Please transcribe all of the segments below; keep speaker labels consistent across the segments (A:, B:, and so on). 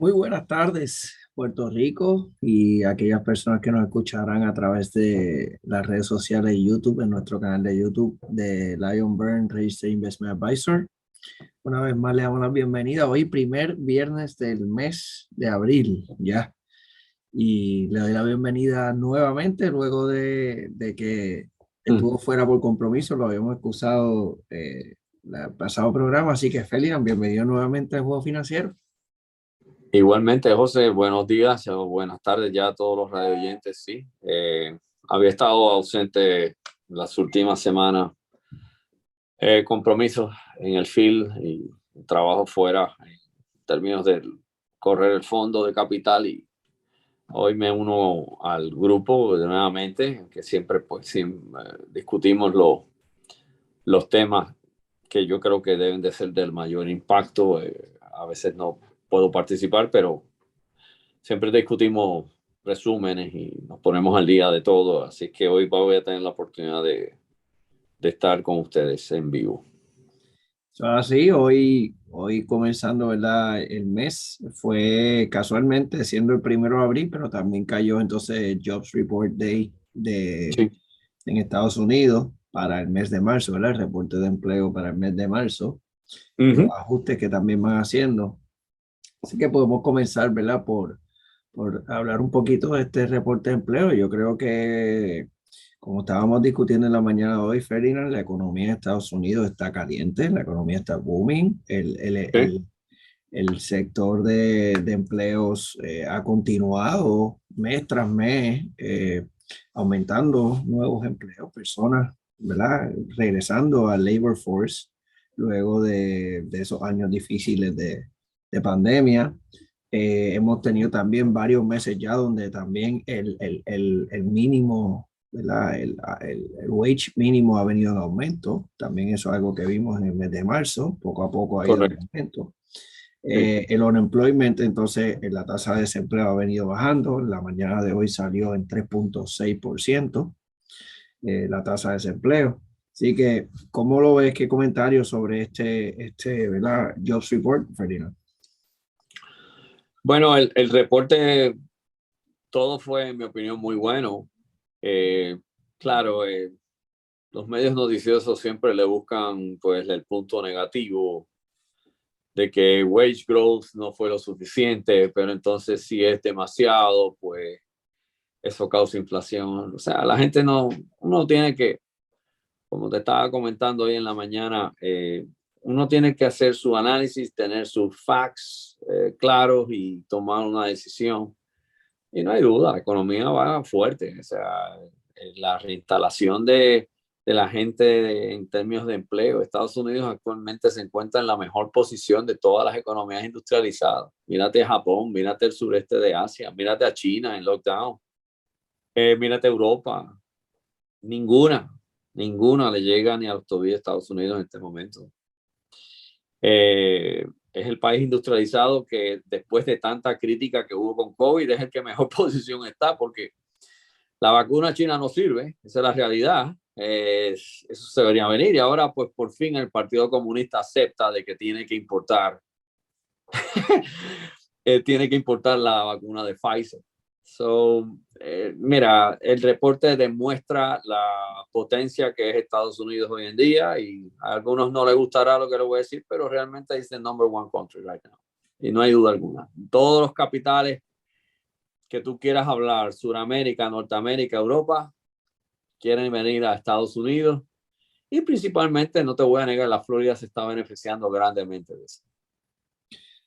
A: Muy buenas tardes, Puerto Rico, y aquellas personas que nos escucharán a través de las redes sociales y YouTube, en nuestro canal de YouTube de Lion Burn Registered Investment Advisor. Una vez más le damos la bienvenida. Hoy, primer viernes del mes de abril, ya. Y le doy la bienvenida nuevamente luego de que
B: Mm.
A: estuvo fuera por compromiso. Lo habíamos excusado el pasado programa. Así que, Felian, bienvenido nuevamente al Juego Financiero.
B: Igualmente, José, buenos días o buenas tardes ya a todos los radio oyentes. Sí, había estado ausente las últimas semanas, compromisos en el field y trabajo fuera en términos de correr el fondo de capital, y hoy me uno al grupo nuevamente, que siempre pues discutimos los temas que yo creo que deben de ser del mayor impacto. A veces no puedo participar, pero siempre discutimos resúmenes y nos ponemos al día de todo. Así que hoy voy a tener la oportunidad de estar con ustedes en vivo.
A: Así, hoy comenzando, ¿verdad? El mes fue casualmente siendo el 1 de abril, pero también cayó entonces el Jobs Report Day
B: Sí.
A: en Estados Unidos para el mes de marzo, ¿verdad? El reporte de empleo para el mes de marzo y los
B: Uh-huh.
A: ajustes que también van haciendo. Así que podemos comenzar, ¿verdad? Por hablar un poquito de este reporte de empleo. Yo creo que, como estábamos discutiendo en la mañana de hoy, Ferdinand, la economía de Estados Unidos está caliente, la economía está booming,
B: Sí.
A: el sector de empleos ha continuado mes tras mes aumentando nuevos empleos, personas, ¿verdad? Regresando al labor force luego de esos años difíciles de pandemia. Hemos tenido también varios meses ya donde también el mínimo, ¿verdad? El wage mínimo ha venido en aumento. También eso es algo que vimos en el mes de marzo. Poco a poco ha ido en
B: Correcto.
A: aumento.
B: Sí.
A: El unemployment, entonces, la tasa de desempleo ha venido bajando. La mañana de hoy salió en 3,6%, la tasa de desempleo. Así que, ¿cómo lo ves? ¿Qué comentarios sobre ¿verdad? Jobs Report, Ferdinand?
B: Bueno, el reporte, todo fue, en mi opinión, muy bueno. Eh, claro, los medios noticiosos siempre le buscan pues el punto negativo de que wage growth no fue lo suficiente, pero entonces si es demasiado, pues eso causa inflación. O sea, la gente no, uno tiene que, como te estaba comentando hoy en la mañana, uno tiene que hacer su análisis, tener sus facts claros y tomar una decisión. Y no hay duda, la economía va fuerte. O sea, la reinstalación de la gente en términos de empleo. Estados Unidos actualmente se encuentra en la mejor posición de todas las economías industrializadas. Mírate a Japón, mírate el sureste de Asia, mírate a China en lockdown, mírate a Europa. Ninguna, ninguna le llega ni a los tobillos de Estados Unidos en este momento. Es el país industrializado que después de tanta crítica que hubo con COVID es el que mejor posición está, porque la vacuna china no sirve, esa es la realidad. Eso se debería venir, y ahora pues por fin el Partido Comunista acepta de que tiene que importar la vacuna de Pfizer. Mira, el reporte demuestra la potencia que es Estados Unidos hoy en día, y a algunos no les gustará lo que les voy a decir, pero realmente es el number one country right now. Y no hay duda alguna. Todos los capitales que tú quieras hablar, Sudamérica, Norteamérica, Europa, quieren venir a Estados Unidos, y principalmente, no te voy a negar, la Florida se está beneficiando grandemente de eso.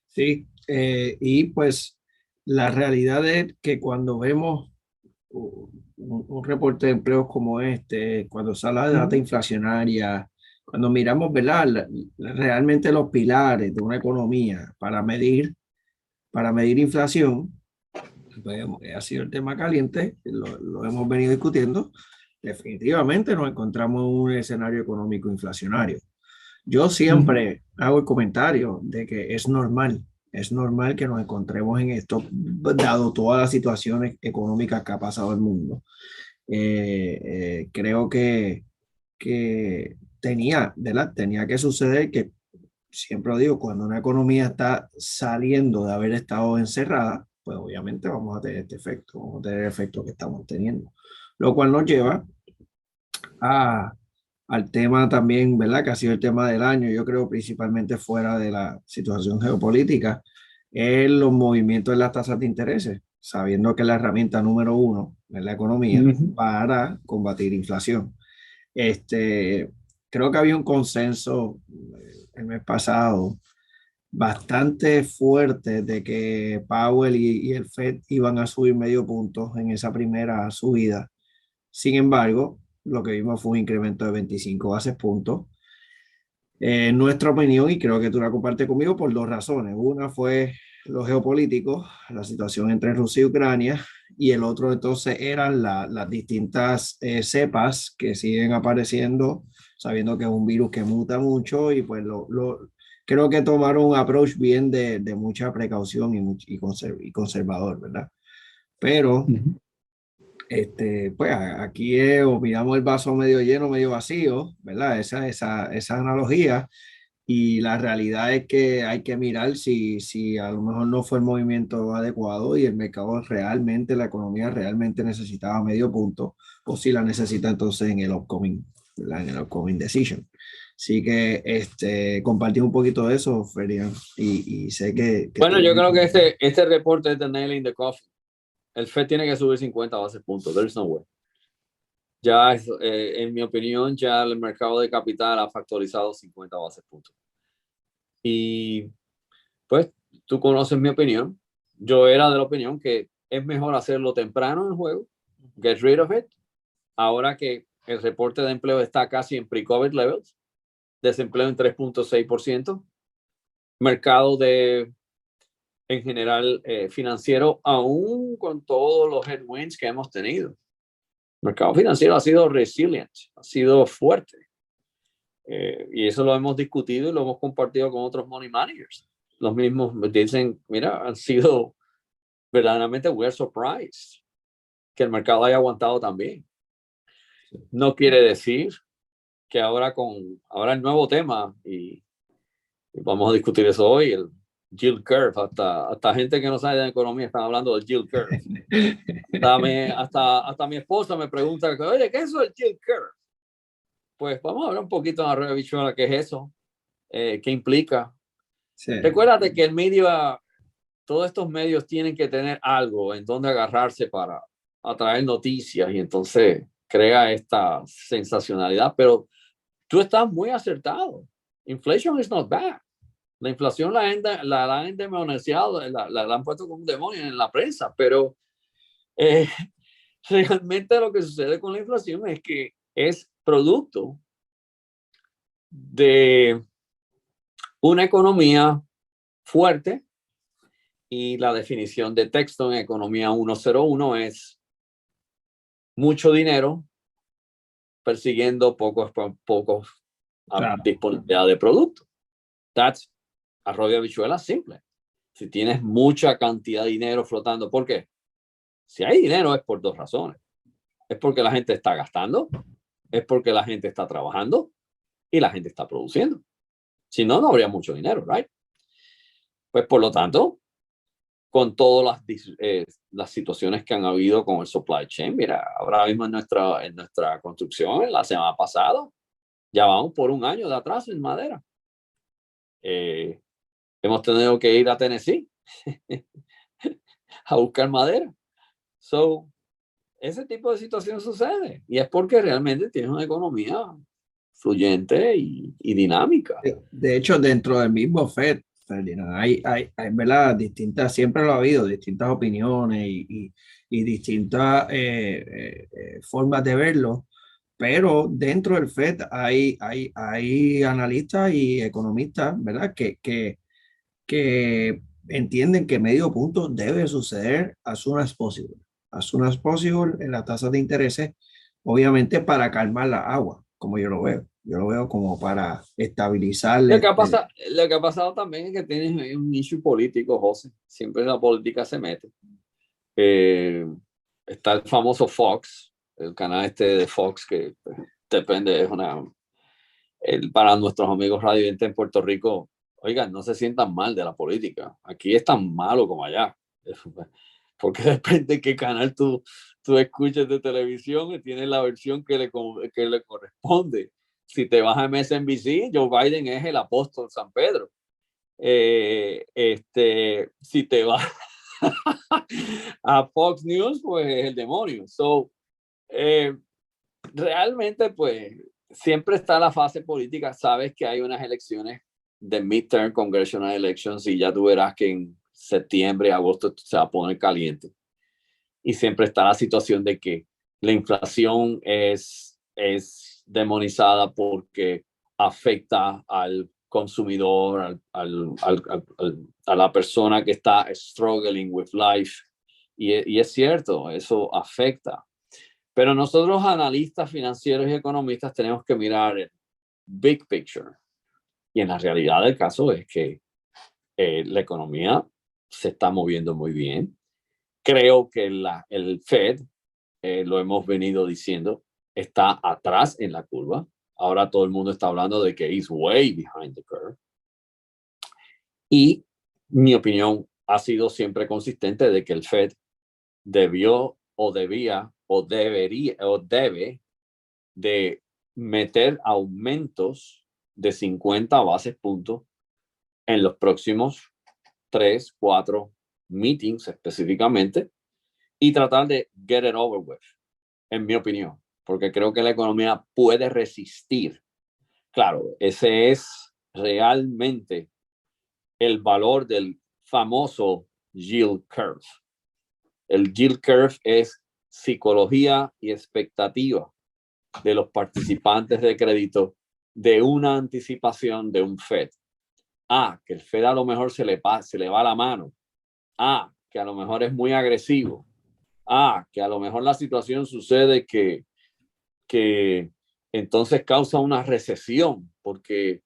A: Sí, y pues la realidad es que cuando vemos un reporte de empleos como este, cuando sale la data inflacionaria, cuando miramos, ¿verdad? Realmente los pilares de una economía para medir inflación, pues, ha sido el tema caliente, lo hemos venido discutiendo. Definitivamente nos encontramos en un escenario económico inflacionario. Yo siempre hago el comentario de que es normal que nos encontremos en esto, dado todas las situaciones económicas que ha pasado el mundo. Creo que tenía, ¿verdad? Tenía que suceder que siempre lo digo, cuando una economía está saliendo de haber estado encerrada, pues obviamente vamos a tener este efecto, vamos a tener el efecto que estamos teniendo. Lo cual nos lleva a, al tema también, ¿verdad? Que ha sido el tema del año, yo creo principalmente fuera de la situación geopolítica, es los movimientos de las tasas de intereses, sabiendo que es la herramienta número uno en la economía para combatir inflación. Este, creo que había un consenso el mes pasado bastante fuerte de que Powell y el Fed iban a subir medio punto en esa primera subida. Sin embargo, lo que vimos fue un incremento de 25 bases puntos. En nuestra opinión, y creo que tú la compartes conmigo por dos razones. Una fue lo geopolítico, la situación entre Rusia y Ucrania, y el otro entonces eran las distintas cepas que siguen apareciendo, sabiendo que es un virus que muta mucho y pues creo que tomaron un approach bien de mucha precaución y conservador, ¿verdad? Pero pues aquí o miramos el vaso medio lleno, medio vacío, ¿verdad? Esa analogía. Y la realidad es que hay que mirar si a lo mejor no fue el movimiento adecuado y el mercado realmente, la economía realmente necesitaba medio punto o si la necesita entonces en el upcoming, ¿verdad? En el upcoming decision. Así que compartí un poquito de eso, Ferian, y sé que
B: Bueno, yo creo que este reporte es the nail in the coffin. El Fed tiene que subir 50 bases puntos. There's no way. Ya, en mi opinión, ya el mercado de capital ha factorizado 50 bases puntos. Y pues tú conoces mi opinión. Yo era de la opinión que es mejor hacerlo temprano en el juego, get rid of it. Ahora que el reporte de empleo está casi en pre-COVID levels, desempleo en 3.6%, mercado en general financiero, aún con todos los headwinds que hemos tenido. El mercado financiero ha sido resilient, ha sido fuerte. Y eso lo hemos discutido y lo hemos compartido con otros money managers. Los mismos dicen, mira, han sido verdaderamente, we're surprised que el mercado haya aguantado también. No quiere decir que ahora el nuevo tema, y vamos a discutir eso hoy, el yield curve, hasta gente que no sabe de economía están hablando del yield curve. Hasta mi esposa me pregunta, oye, ¿qué es eso del yield curve? Pues vamos a ver un poquito en la red bichuela qué es eso, qué implica. Sí. Recuérdate que todos estos medios tienen que tener algo en donde agarrarse para atraer noticias y entonces crea esta sensacionalidad, pero tú estás muy acertado. Inflation is not bad. La inflación la han endemoniado, la han puesto como un demonio en la prensa, pero realmente lo que sucede con la inflación es que es producto de una economía fuerte, y la definición de texto en economía 101 es mucho dinero persiguiendo pocos claro. Disponibilidad de producto. That's arroz de habichuela simple. Si tienes mucha cantidad de dinero flotando, ¿por qué? Si hay dinero es por dos razones. Es porque la gente está gastando, es porque la gente está trabajando y la gente está produciendo. Si no, no habría mucho dinero, ¿right? Pues por lo tanto, con todas las situaciones que han habido con el supply chain, mira, ahora mismo en nuestra construcción, la semana pasada, ya vamos por un año de atraso en madera. Hemos tenido que ir a Tennessee a buscar madera. So, ese tipo de situación sucede y es porque realmente tienes una economía fluyente y dinámica.
A: De hecho, dentro del mismo Fed, Ferdinand, hay ¿verdad? Distintas, siempre lo ha habido, distintas opiniones y distintas formas de verlo, pero dentro del Fed hay analistas y economistas, ¿verdad? Que entienden que medio punto debe suceder as soon as possible. As soon as possible en las tasas de intereses, obviamente para calmar la agua, como yo lo veo. Yo lo veo como para estabilizar.
B: Lo que ha pasado también es que tienes un issue político, José. Siempre la política se mete. Está el famoso Fox, el canal de Fox, que depende, para nuestros amigos radiovidentes en Puerto Rico, oigan, no se sientan mal de la política. Aquí es tan malo como allá. Porque depende de qué canal tú escuches de televisión, tienes la versión que le corresponde. Si te vas a MSNBC, Joe Biden es el apóstol San Pedro. Si te vas a Fox News, pues es el demonio. So, realmente, pues, siempre está la fase política. Sabes que hay unas elecciones de midterm congressional elections y ya tú verás que en septiembre, agosto se va a poner caliente. Y siempre está la situación de que la inflación es demonizada porque afecta al consumidor, a la persona que está struggling with life. Y es cierto, eso afecta. Pero nosotros, analistas financieros y economistas, tenemos que mirar el big picture. Y en la realidad del caso es que la economía se está moviendo muy bien. Creo que el Fed, lo hemos venido diciendo, está atrás en la curva. Ahora todo el mundo está hablando de que is way behind the curve. Y mi opinión ha sido siempre consistente de que el Fed debió o debía o debería o debe de meter aumentos de 50 bases puntos en los próximos 3, 4 meetings específicamente y tratar de get it over with, en mi opinión, porque creo que la economía puede resistir. Claro, ese es realmente el valor del famoso yield curve. El yield curve es psicología y expectativa de los participantes de crédito de una anticipación de un Fed. Que el Fed a lo mejor se le va la mano. Que a lo mejor es muy agresivo. Que a lo mejor la situación sucede que entonces causa una recesión porque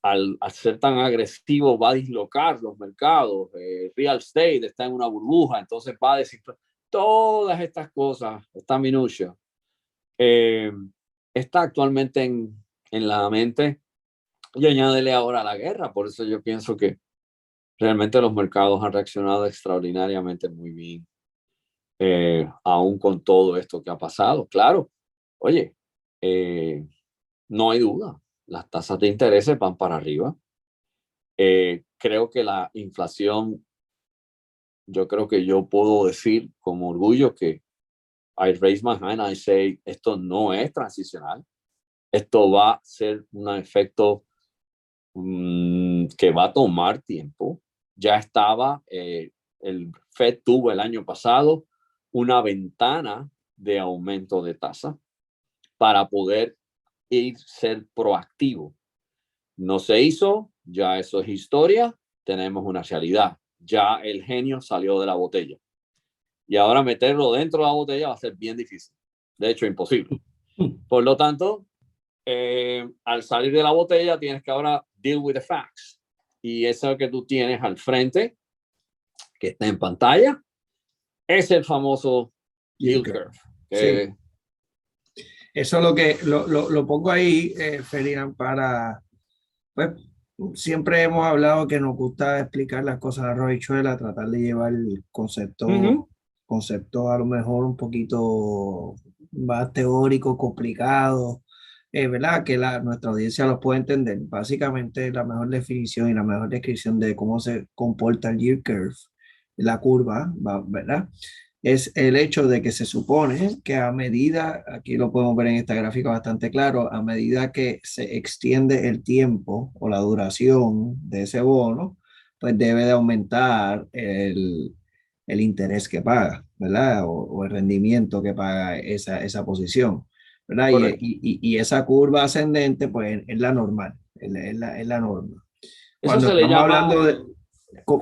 B: al ser tan agresivo va a dislocar los mercados, real estate está en una burbuja, entonces va a decir todas estas cosas, esta minucia, está actualmente en la mente y añádele ahora la guerra. Por eso yo pienso que realmente los mercados han reaccionado extraordinariamente muy bien, aún con todo esto que ha pasado. Claro, oye, no hay duda, las tasas de interés van para arriba. Creo que la inflación, yo creo que yo puedo decir con orgullo que I raise my hand and I say, esto no es transicional. Esto va a ser un efecto que va a tomar tiempo. Ya estaba, el Fed tuvo el año pasado una ventana de aumento de tasa para poder ser proactivo. No se hizo, ya eso es historia, tenemos una realidad. Ya el genio salió de la botella. Y ahora meterlo dentro de la botella va a ser bien difícil. De hecho, imposible. Por lo tanto, al salir de la botella tienes que ahora deal with the facts. Y eso que tú tienes al frente, que está en pantalla, es el famoso yield curve.
A: Sí. Eso es lo que lo pongo ahí, Ferdinand, para, pues, siempre hemos hablado que nos gusta explicar las cosas a Roichuela, tratar de llevar el concepto a lo mejor un poquito más teórico, complicado, ¿verdad? Que nuestra audiencia lo puede entender. Básicamente, la mejor definición y la mejor descripción de cómo se comporta el yield curve, la curva, ¿verdad? Es el hecho de que se supone que a medida, aquí lo podemos ver en esta gráfica bastante claro, a medida que se extiende el tiempo o la duración de ese bono, pues debe de aumentar el interés que paga, ¿verdad? O el rendimiento que paga esa posición, ¿verdad? Y esa curva ascendente, pues es la normal, es la norma.
B: Cuando eso se le llama, hablando de...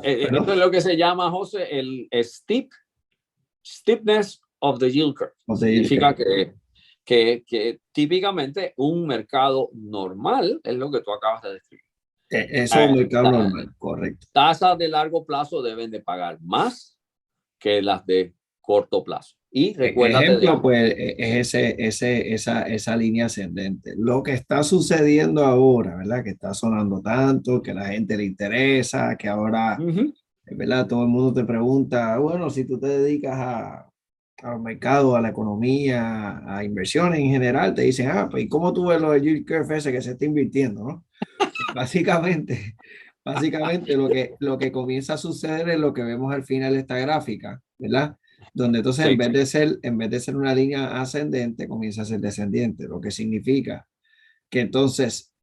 B: Esto es lo que se llama, José, el steepness of the yield curve. Significa que típicamente un mercado normal es lo que tú acabas de describir.
A: Eso es un mercado normal, correcto.
B: Tasas de largo plazo deben de pagar más que las de corto plazo. Y recuérdate de
A: Ejemplo,
B: algo.
A: pues es esa línea ascendente. Lo que está sucediendo ahora, ¿verdad? Que está sonando tanto, que a la gente le interesa, que ahora,
B: Ujú.
A: ¿verdad? Todo el mundo te pregunta, bueno, si tú te dedicas al mercado, a la economía, a inversiones en general, te dicen, pues ¿y cómo tú ves lo de yield curve ese que se está invirtiendo, ¿no? Básicamente, básicamente lo que comienza a suceder es lo que vemos al final de esta gráfica, ¿verdad? Donde entonces
B: Sí,
A: en vez de ser una línea ascendente, comienza a ser descendiente, lo que significa que entonces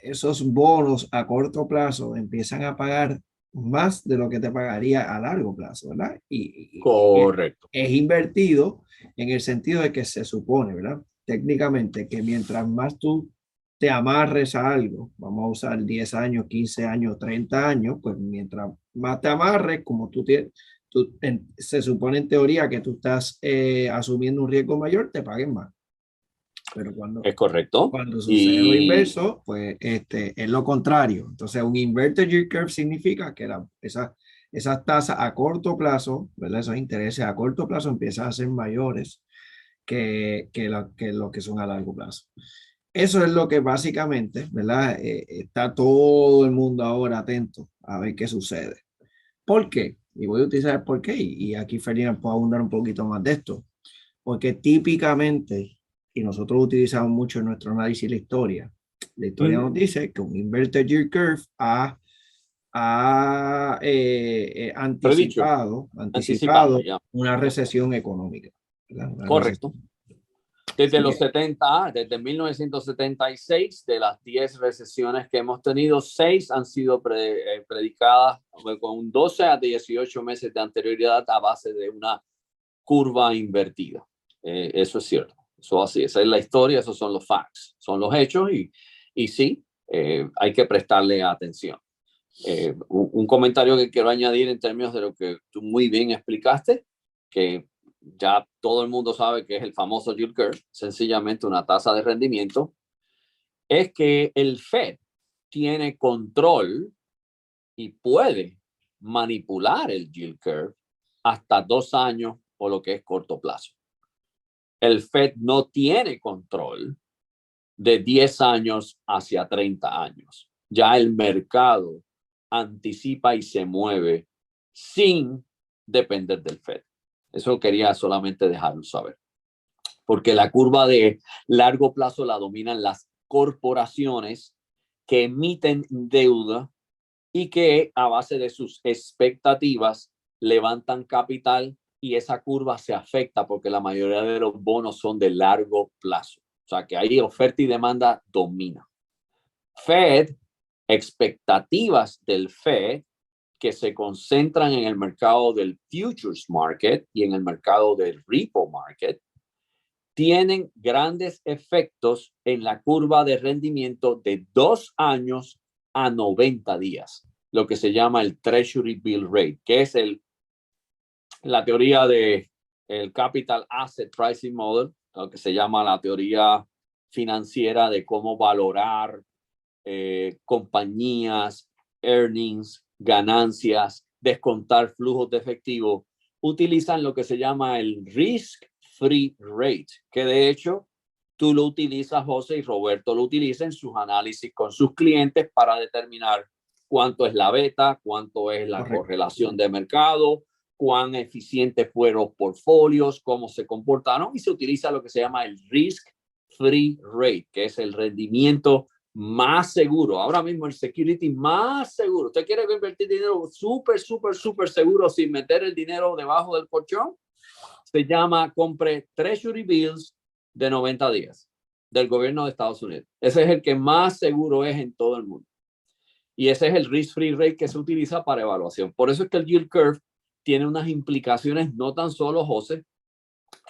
A: esos bonos a corto plazo empiezan a pagar más de lo que te pagaría a largo plazo, ¿verdad? Y
B: correcto.
A: es invertido en el sentido de que se supone, ¿verdad? Técnicamente que mientras más tú te amarres a algo, vamos a usar 10 años, 15 años, 30 años, pues mientras más te amarres, como tú tienes, se supone en teoría que tú estás asumiendo un riesgo mayor, te paguen más. Pero
B: Es correcto.
A: cuando sucede lo
B: Y
A: inverso, pues es lo contrario. Entonces, un inverted yield curve significa que esas tasas a corto plazo, ¿verdad? Esos intereses a corto plazo empiezan a ser mayores que lo que son a largo plazo. Eso es lo que básicamente, ¿verdad? Está todo el mundo ahora atento a ver qué sucede. ¿Por qué? Y voy a utilizar el por qué. Y aquí Ferdinand puede abundar un poquito más de esto. Porque típicamente, y nosotros utilizamos mucho en nuestro análisis la historia nos dice que un inverted yield curve ha
B: predicho,
A: anticipado,
B: anticipado,
A: anticipado
B: ya.
A: una recesión económica, ¿verdad? Una
B: Correcto.
A: recesión.
B: Desde
A: Así
B: los
A: que
B: 70, desde 1976, de las 10 recesiones que hemos tenido, 6 han sido predicadas con 12 a 18 meses de anterioridad a base de una curva invertida. Eso es cierto. Eso así, esa es la historia, esos son los facts, son los hechos y sí, hay que prestarle atención. Un comentario que quiero añadir en términos de lo que tú muy bien explicaste, que ya todo el mundo sabe que es el famoso yield curve, sencillamente una tasa de rendimiento, es que el Fed tiene control y puede manipular el yield curve hasta 2 años o lo que es corto plazo. El Fed no tiene control de 10 años hacia 30 años. Ya el mercado anticipa y se mueve sin depender del Fed. Eso quería solamente dejarlo saber. Porque la curva de largo plazo la dominan las corporaciones que emiten deuda y que a base de sus expectativas levantan capital y esa curva se afecta porque la mayoría de los bonos son de largo plazo. O sea que ahí oferta y demanda domina. Fed, expectativas del Fed que se concentran en el mercado del futures market y en el mercado del repo market, tienen grandes efectos en la curva de rendimiento de 2 años a 90 días, lo que se llama el Treasury Bill Rate, que es la teoría de el Capital Asset Pricing Model, lo que se llama la teoría financiera de cómo valorar compañías, earnings, ganancias, descontar flujos de efectivo, utilizan lo que se llama el risk free rate, que de hecho tú lo utilizas, José, y Roberto lo utiliza en sus análisis con sus clientes para determinar cuánto es la beta, cuánto es la
A: correcto.
B: correlación de mercado, cuán eficientes fueron los portfolios, cómo se comportaron, y se utiliza lo que se llama el risk free rate, que es el rendimiento más seguro. Ahora mismo el security más seguro. ¿Usted quiere invertir dinero súper, súper, súper seguro sin meter el dinero debajo del colchón? Se llama compre Treasury Bills de 90 días del gobierno de Estados Unidos. Ese es el que más seguro es en todo el mundo. Y ese es el risk-free rate que se utiliza para evaluación. Por eso es que el yield curve tiene unas implicaciones no tan solo, José,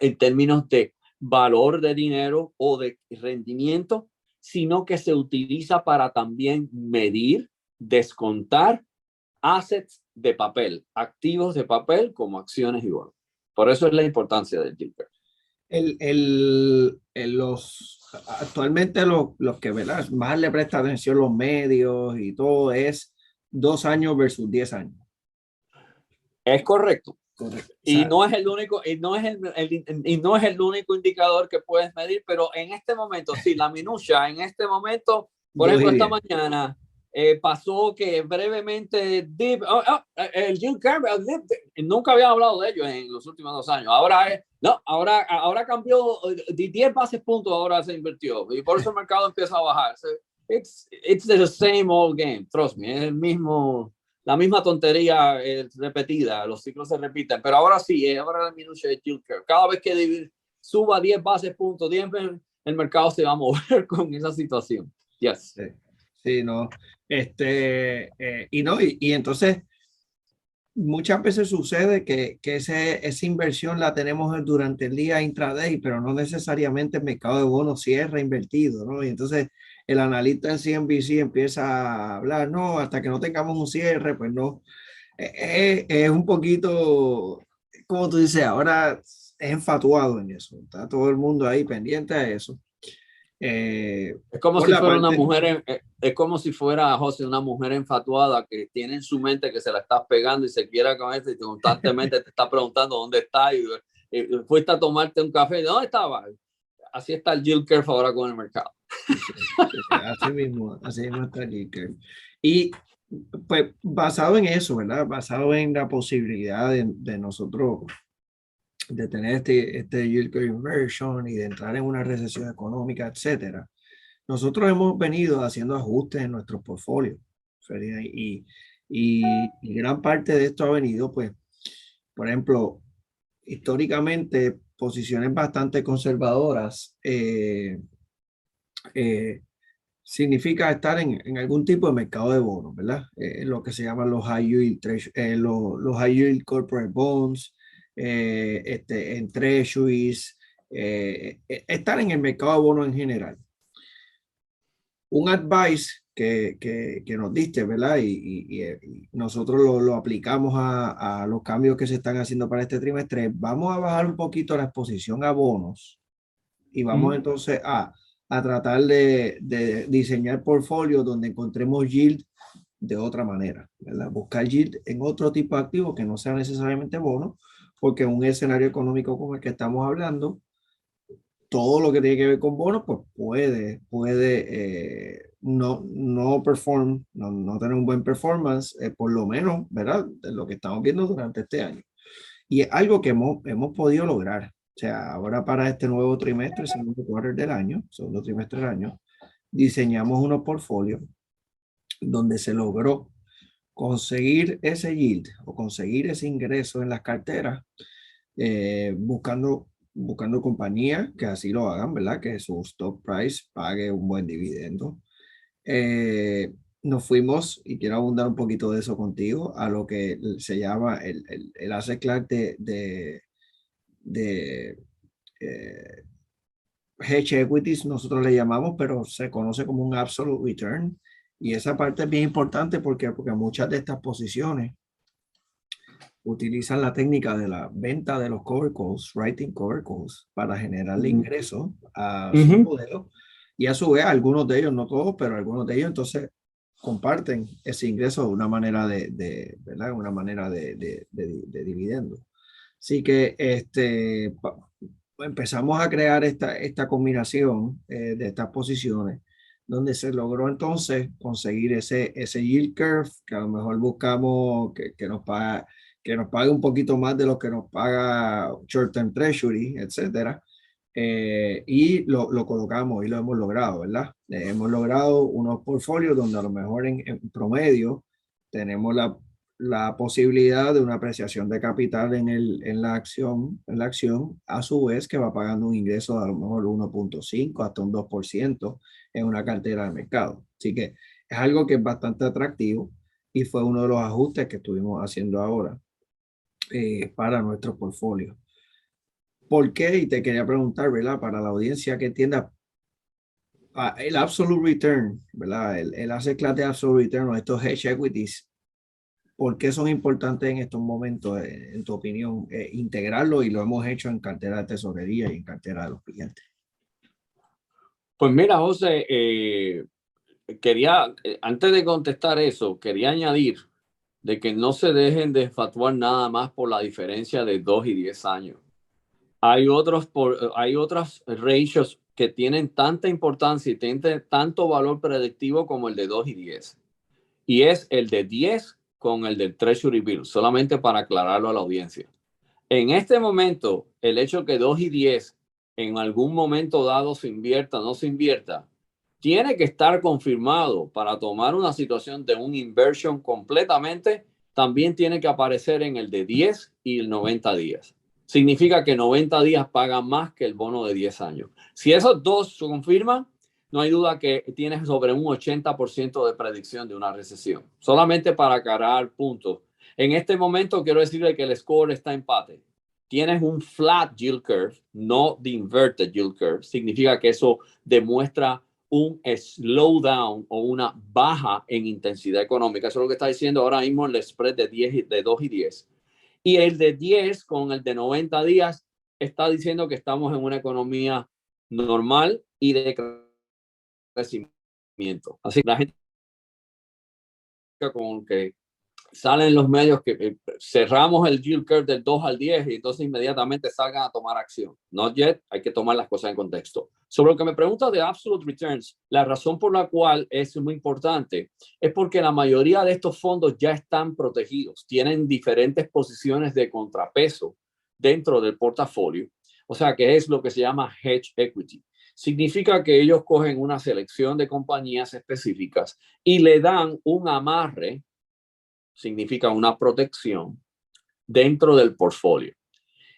B: en términos de valor de dinero o de rendimiento, sino que se utiliza para también medir, descontar assets de papel, activos de papel como acciones y bonos. Por eso es la importancia del yield curve.
A: Actualmente los que, ¿verdad?, más le presta atención los medios y todo es 2 años versus 10 años.
B: Es correcto.
A: Correcto.
B: Y no es el único, y no es y no es el único indicador que puedes medir, pero en este momento, sí, la minucia, en este momento, por ejemplo, esta mañana pasó que brevemente el Jim Carrey, nunca había hablado de ellos en los últimos 2 años. Ahora cambió de 10 bases puntos, ahora se invirtió y por eso el mercado empieza a bajar. So, it's the same old game, trust me, es el mismo. La misma tontería repetida, los ciclos se repiten, pero ahora sí, ahora la minucia de yield curve. Cada vez que suba 10 bases puntos, el mercado se va a mover con esa situación. Yes.
A: Sí, sí, no. Y entonces muchas veces sucede que esa inversión la tenemos durante el día intraday, pero no necesariamente el mercado de bonos cierra invertido, ¿no? Y entonces el analista en CNBC empieza a hablar, no, hasta que no tengamos un cierre, pues no. Es un poquito, como tú dices, ahora es enfatuado en eso. Está todo el mundo ahí pendiente a eso.
B: Es como si fuera una mujer, es como si fuera, José, una mujer enfatuada que tiene en su mente que se la estás pegando y se quiera con esto y constantemente te está preguntando dónde está y fuiste a tomarte un café, ¿dónde estaba? Así está el yield curve ahora con el mercado.
A: Así mismo está el yield curve. Y pues basado en eso, ¿verdad? Basado en la posibilidad de nosotros de tener este yield curve inversion y de entrar en una recesión económica, etcétera. Nosotros hemos venido haciendo ajustes en nuestros portfolios, y gran parte de esto ha venido, pues, por ejemplo, históricamente, posiciones bastante conservadoras significa estar en algún tipo de mercado de bonos, ¿verdad? Lo que se llaman los high yield, los high yield corporate bonds, en treasuries, estar en el mercado de bonos en general. Un advice que nos diste, ¿verdad? Y nosotros lo aplicamos a los cambios que se están haciendo para este trimestre. Vamos a bajar un poquito la exposición a bonos y vamos entonces a tratar de diseñar portfolios donde encontremos yield de otra manera, ¿verdad? Buscar yield en otro tipo de activo que no sea necesariamente bono, porque en un escenario económico como el que estamos hablando, todo lo que tiene que ver con bonos, pues puede no tener un buen performance, por lo menos, ¿verdad? De lo que estamos viendo durante este año. Y es algo que hemos podido lograr. O sea, ahora para este nuevo trimestre, segundo trimestre del año, diseñamos unos portfolios donde se logró conseguir ese yield o conseguir ese ingreso en las carteras, buscando compañías que así lo hagan, ¿verdad? Que su stock price pague un buen dividendo. Nos fuimos, y quiero abundar un poquito de eso contigo, a lo que se llama el asset class de hedge equities, nosotros le llamamos, pero se conoce como un absolute return. Y esa parte es bien importante porque muchas de estas posiciones utilizan la técnica de la venta de los cover calls, writing cover calls, para generarle ingresos a su modelo. Y a su vez, algunos de ellos, no todos, pero algunos de ellos entonces comparten ese ingreso de una manera ¿verdad? Una manera de dividendo. Así que empezamos a crear esta combinación de estas posiciones, donde se logró entonces conseguir ese yield curve que a lo mejor buscamos que nos pague un poquito más de lo que nos paga short term treasury, etcétera. Y lo colocamos y lo hemos logrado, ¿verdad? Hemos logrado unos portfolios donde a lo mejor en promedio tenemos la posibilidad de una apreciación de capital en la acción, a su vez que va pagando un ingreso de a lo mejor 1.5 hasta un 2% en una cartera de mercado. Así que es algo que es bastante atractivo y fue uno de los ajustes que estuvimos haciendo ahora para nuestro portfolio. ¿Por qué? Y te quería preguntar, ¿verdad? Para la audiencia que entienda, el absolute return, ¿verdad? El asset class de absolute return o estos hedge equities, ¿por qué son importantes en estos momentos, en tu opinión, integrarlo? Y lo hemos hecho en cartera de tesorería y en cartera de los clientes.
B: Pues mira, José, quería, antes de contestar eso, quería añadir de que no se dejen desfatuar nada más por la diferencia de 2 y 10 años. Hay otros ratios que tienen tanta importancia y tienen tanto valor predictivo como el de 2 y 10. Y es el de 10 con el del Treasury Bill, solamente para aclararlo a la audiencia. En este momento, el hecho que 2 y 10 en algún momento dado se invierta o no se invierta, tiene que estar confirmado para tomar una situación de un inversión completamente, también tiene que aparecer en el de 10 y el 90 días. Significa que 90 días pagan más que el bono de 10 años. Si esos dos se confirman, no hay duda que tienes sobre un 80% de predicción de una recesión. Solamente para aclarar puntos. En este momento quiero decirle que el score está empate. Tienes un flat yield curve, no the inverted yield curve. Significa que eso demuestra un slowdown o una baja en intensidad económica. Eso es lo que está diciendo ahora mismo el spread de 2 y 10. Y el de 10 con el de 90 días está diciendo que estamos en una economía normal y de crecimiento. Así que la gente con que salen los medios que cerramos el yield curve del 2 al 10 y entonces inmediatamente salgan a tomar acción. Not yet, hay que tomar las cosas en contexto. Sobre lo que me pregunta de absolute returns, la razón por la cual es muy importante es porque la mayoría de estos fondos ya están protegidos, tienen diferentes posiciones de contrapeso dentro del portafolio, o sea que es lo que se llama hedge equity. Significa que ellos cogen una selección de compañías específicas y le dan un amarre, significa una protección dentro del portfolio.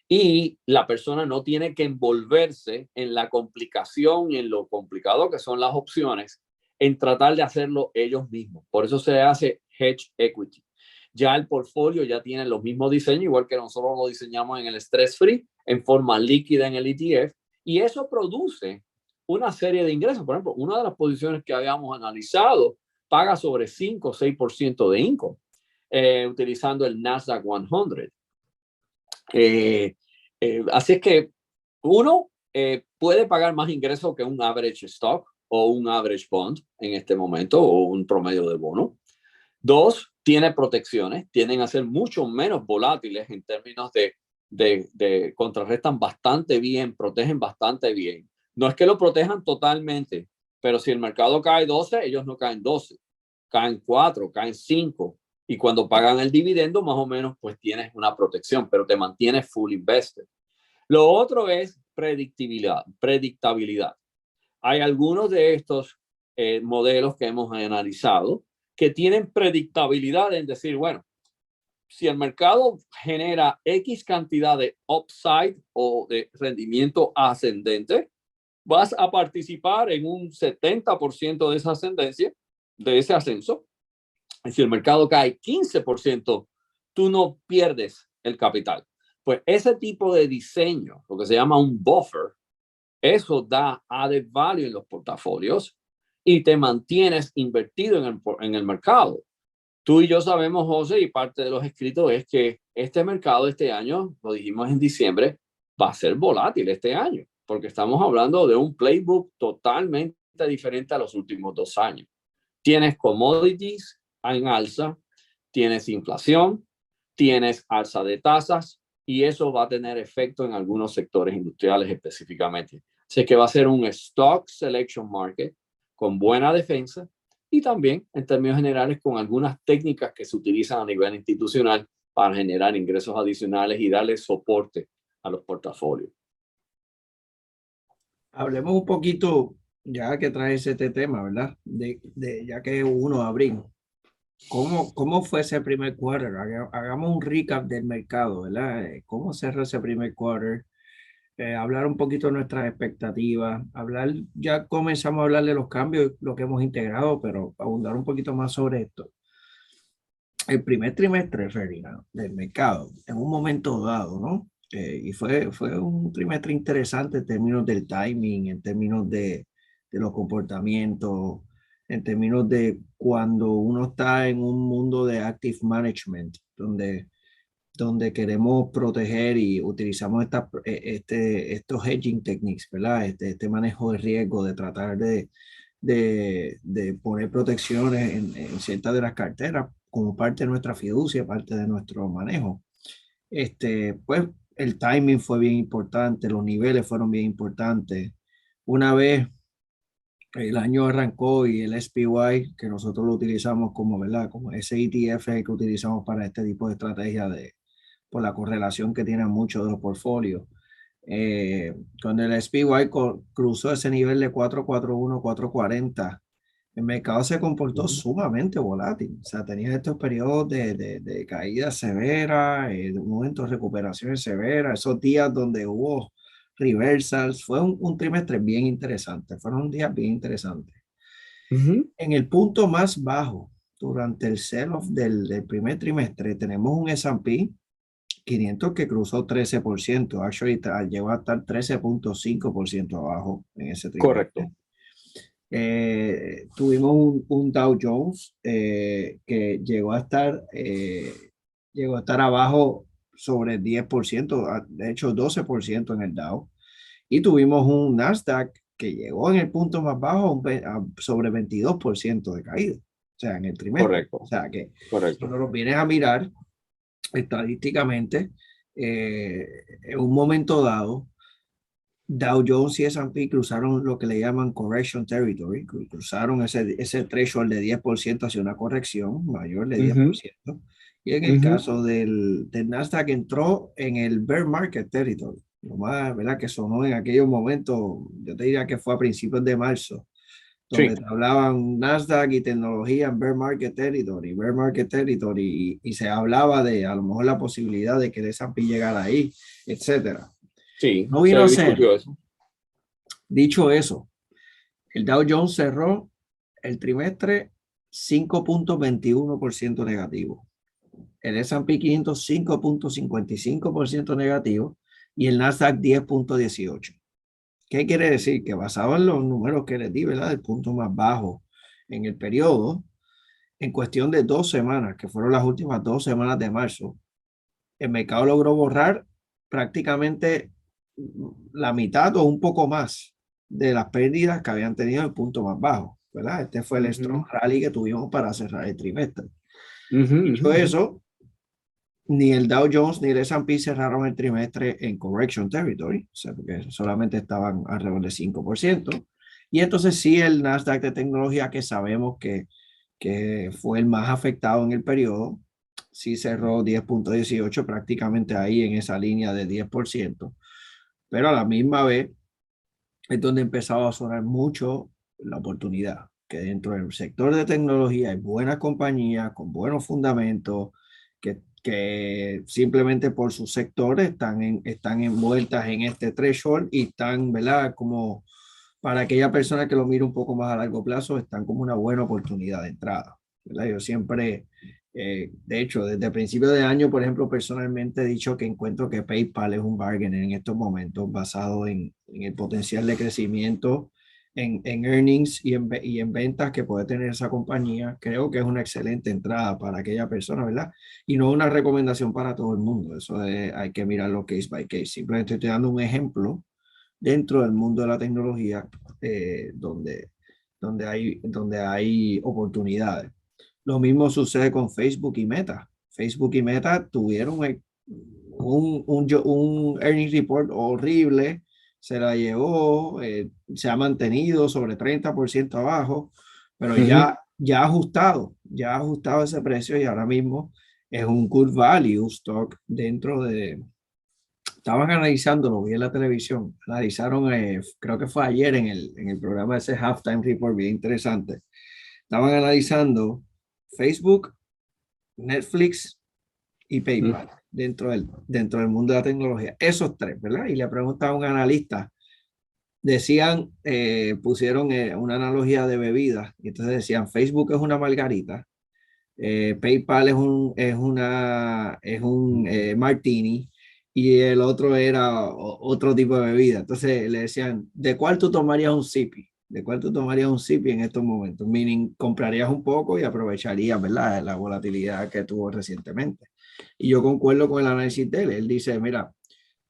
B: Y la persona no tiene que envolverse en la complicación y en lo complicado que son las opciones en tratar de hacerlo ellos mismos. Por eso se hace hedge equity. Ya el portfolio ya tiene los mismos diseños, igual que nosotros lo diseñamos en el stress free, en forma líquida en el ETF, y eso produce una serie de ingresos. Por ejemplo, una de las posiciones que habíamos analizado paga sobre 5 o 6% de income. Utilizando el Nasdaq 100. Así es que uno puede pagar más ingresos que un average stock o un average bond en este momento o un promedio de bono. Dos, tiene protecciones, tienden a ser mucho menos volátiles en términos de contrarrestan bastante bien, protegen bastante bien. No es que lo protejan totalmente, pero si el mercado cae 12, ellos no caen 12, caen 4, caen 5. Y cuando pagan el dividendo, más o menos, pues tienes una protección, pero te mantienes full invested. Lo otro es predictabilidad. Hay algunos de estos modelos que hemos analizado que tienen predictabilidad en decir, bueno, si el mercado genera X cantidad de upside o de rendimiento ascendente, vas a participar en un 70% de esa ascendencia, de ese ascenso. Si el mercado cae 15%, tú no pierdes el capital. Pues ese tipo de diseño, lo que se llama un buffer, eso da added value en los portafolios y te mantienes invertido en el mercado. Tú y yo sabemos, José, y parte de los escritos es que este mercado este año, lo dijimos en diciembre, va a ser volátil este año, porque estamos hablando de un playbook totalmente diferente a los últimos 2 años. Tienes commodities en alza, tienes inflación, tienes alza de tasas y eso va a tener efecto en algunos sectores industriales específicamente. Así que va a ser un stock selection market con buena defensa y también, en términos generales, con algunas técnicas que se utilizan a nivel institucional para generar ingresos adicionales y darle soporte a los portafolios.
A: Hablemos un poquito, ya que traes este tema, ¿verdad? Ya que 1 de abril. ¿Cómo fue ese primer quarter? Hagamos un recap del mercado, ¿verdad? ¿Cómo cerró ese primer quarter? Hablar un poquito de nuestras expectativas, ya comenzamos a hablar de los cambios, lo que hemos integrado, pero abundar un poquito más sobre esto. El primer trimestre, Ferdinand, del mercado, en un momento dado, ¿no? Y fue un trimestre interesante en términos del timing, en términos de los comportamientos, en términos de cuando uno está en un mundo de active management, donde queremos proteger y utilizamos estos hedging techniques, ¿verdad? Este manejo de riesgo, de tratar de poner protecciones en ciertas de las carteras como parte de nuestra fiducia, parte de nuestro manejo. Pues el timing fue bien importante, los niveles fueron bien importantes. Una vez el año arrancó y el SPY, que nosotros lo utilizamos como, ¿verdad? Como ese ETF que utilizamos para este tipo de estrategia por la correlación que tienen muchos de los portfolios. Cuando el SPY cruzó ese nivel de 441, 440, el mercado se comportó sumamente volátil. O sea, tenía estos periodos de caída severa, momentos de recuperación severa, esos días donde hubo reversals. Fue un trimestre bien interesante, fueron días bien interesantes. En el punto más bajo, durante el sell-off del primer trimestre, tenemos un S&P 500 que cruzó 13%, actually llegó a estar 13.5% abajo en ese trimestre.
B: Correcto.
A: Tuvimos un Dow Jones que llegó a estar abajo sobre el 10%, de hecho 12% en el Dow. Y tuvimos un Nasdaq que llegó en el punto más bajo sobre 22% de caída, o sea, en el trimestre.
B: Correcto.
A: O sea, que
B: Correcto.
A: cuando lo vienes a mirar estadísticamente, en un momento dado, Dow Jones y S&P cruzaron lo que le llaman correction territory, cruzaron ese threshold de 10% hacia una corrección mayor de 10%. Y en el caso del Nasdaq entró en el bear market territory. Lo más, ¿verdad? Que sonó en aquellos momentos, yo te diría que fue a principios de marzo, donde te hablaban Nasdaq y tecnología en bear market territory, y se hablaba de a lo mejor la posibilidad de que el S&P llegara ahí, etcétera.
B: Sí,
A: no vino a ser.
B: Eso.
A: Dicho eso, el Dow Jones cerró el trimestre 5.21% negativo. El S&P 500 5.55% negativo y el Nasdaq 10.18%. ¿Qué quiere decir? Que basado en los números que les di, ¿verdad? Del punto más bajo en el periodo, en cuestión de 2 semanas, que fueron las últimas 2 semanas de marzo, el mercado logró borrar prácticamente la mitad o un poco más de las pérdidas que habían tenido en el punto más bajo, ¿verdad? Este fue el strong rally que tuvimos para cerrar el trimestre. Dicho eso, ni el Dow Jones ni el S&P cerraron el trimestre en correction territory, o sea, porque solamente estaban alrededor de 5%. Y entonces sí, el Nasdaq de tecnología, que sabemos que fue el más afectado en el periodo, sí cerró 10.18, prácticamente ahí en esa línea de 10%. Pero a la misma vez es donde empezaba a sonar mucho la oportunidad, que dentro del sector de tecnología hay buenas compañías con buenos fundamentos, que simplemente por sus sectores están envueltas en este threshold y están, ¿verdad? Como para aquella persona que lo mira un poco más a largo plazo, están como una buena oportunidad de entrada, ¿verdad? Yo siempre, de hecho, desde el principio de año, por ejemplo, personalmente he dicho que encuentro que PayPal es un bargain en estos momentos basado en el potencial de crecimiento, en earnings y en ventas que puede tener esa compañía. Creo que es una excelente entrada para aquella persona, ¿verdad? Y no una recomendación para todo el mundo. Eso hay que mirarlo case by case. Simplemente estoy dando un ejemplo dentro del mundo de la tecnología, donde hay oportunidades. Lo mismo sucede con Facebook y Meta. Facebook y Meta tuvieron un earnings report horrible, se la llevó, se ha mantenido sobre 30% abajo, pero ya ha ajustado ese precio y ahora mismo es un good value stock dentro de... Estaban analizando, lo vi en la televisión, analizaron, creo que fue ayer en el programa de ese Halftime Report, bien interesante. Estaban analizando Facebook, Netflix y PayPal dentro del mundo de la tecnología. Esos tres, ¿verdad? Y le preguntaba a un analista, decían, pusieron una analogía de bebidas, y entonces decían, Facebook es una margarita, PayPal es un martini, y el otro era otro tipo de bebida. Entonces le decían, ¿de cuál tú tomarías un sipi? ¿De cuál tú tomarías un sipi en estos momentos? Meaning, comprarías un poco y aprovecharías, ¿verdad?, la volatilidad que tuvo recientemente. Y yo concuerdo con el análisis de él. Él dice, mira,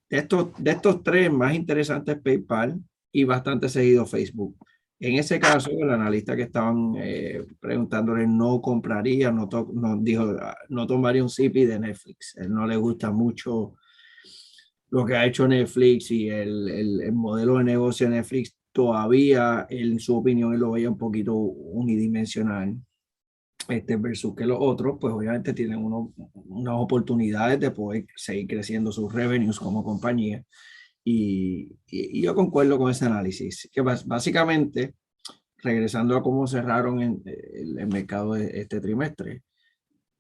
A: de estos tres, más interesantes PayPal y bastante seguido Facebook. En ese caso, el analista que estaban preguntándole no compraría, dijo, no tomaría un CP de Netflix. Él no le gusta mucho lo que ha hecho Netflix y el modelo de negocio de Netflix todavía, en su opinión, él lo veía un poquito unidimensional. Versus que los otros, pues obviamente tienen unas oportunidades de poder seguir creciendo sus revenues como compañía. Y yo concuerdo con ese análisis, que básicamente, regresando a cómo cerraron el mercado de este trimestre,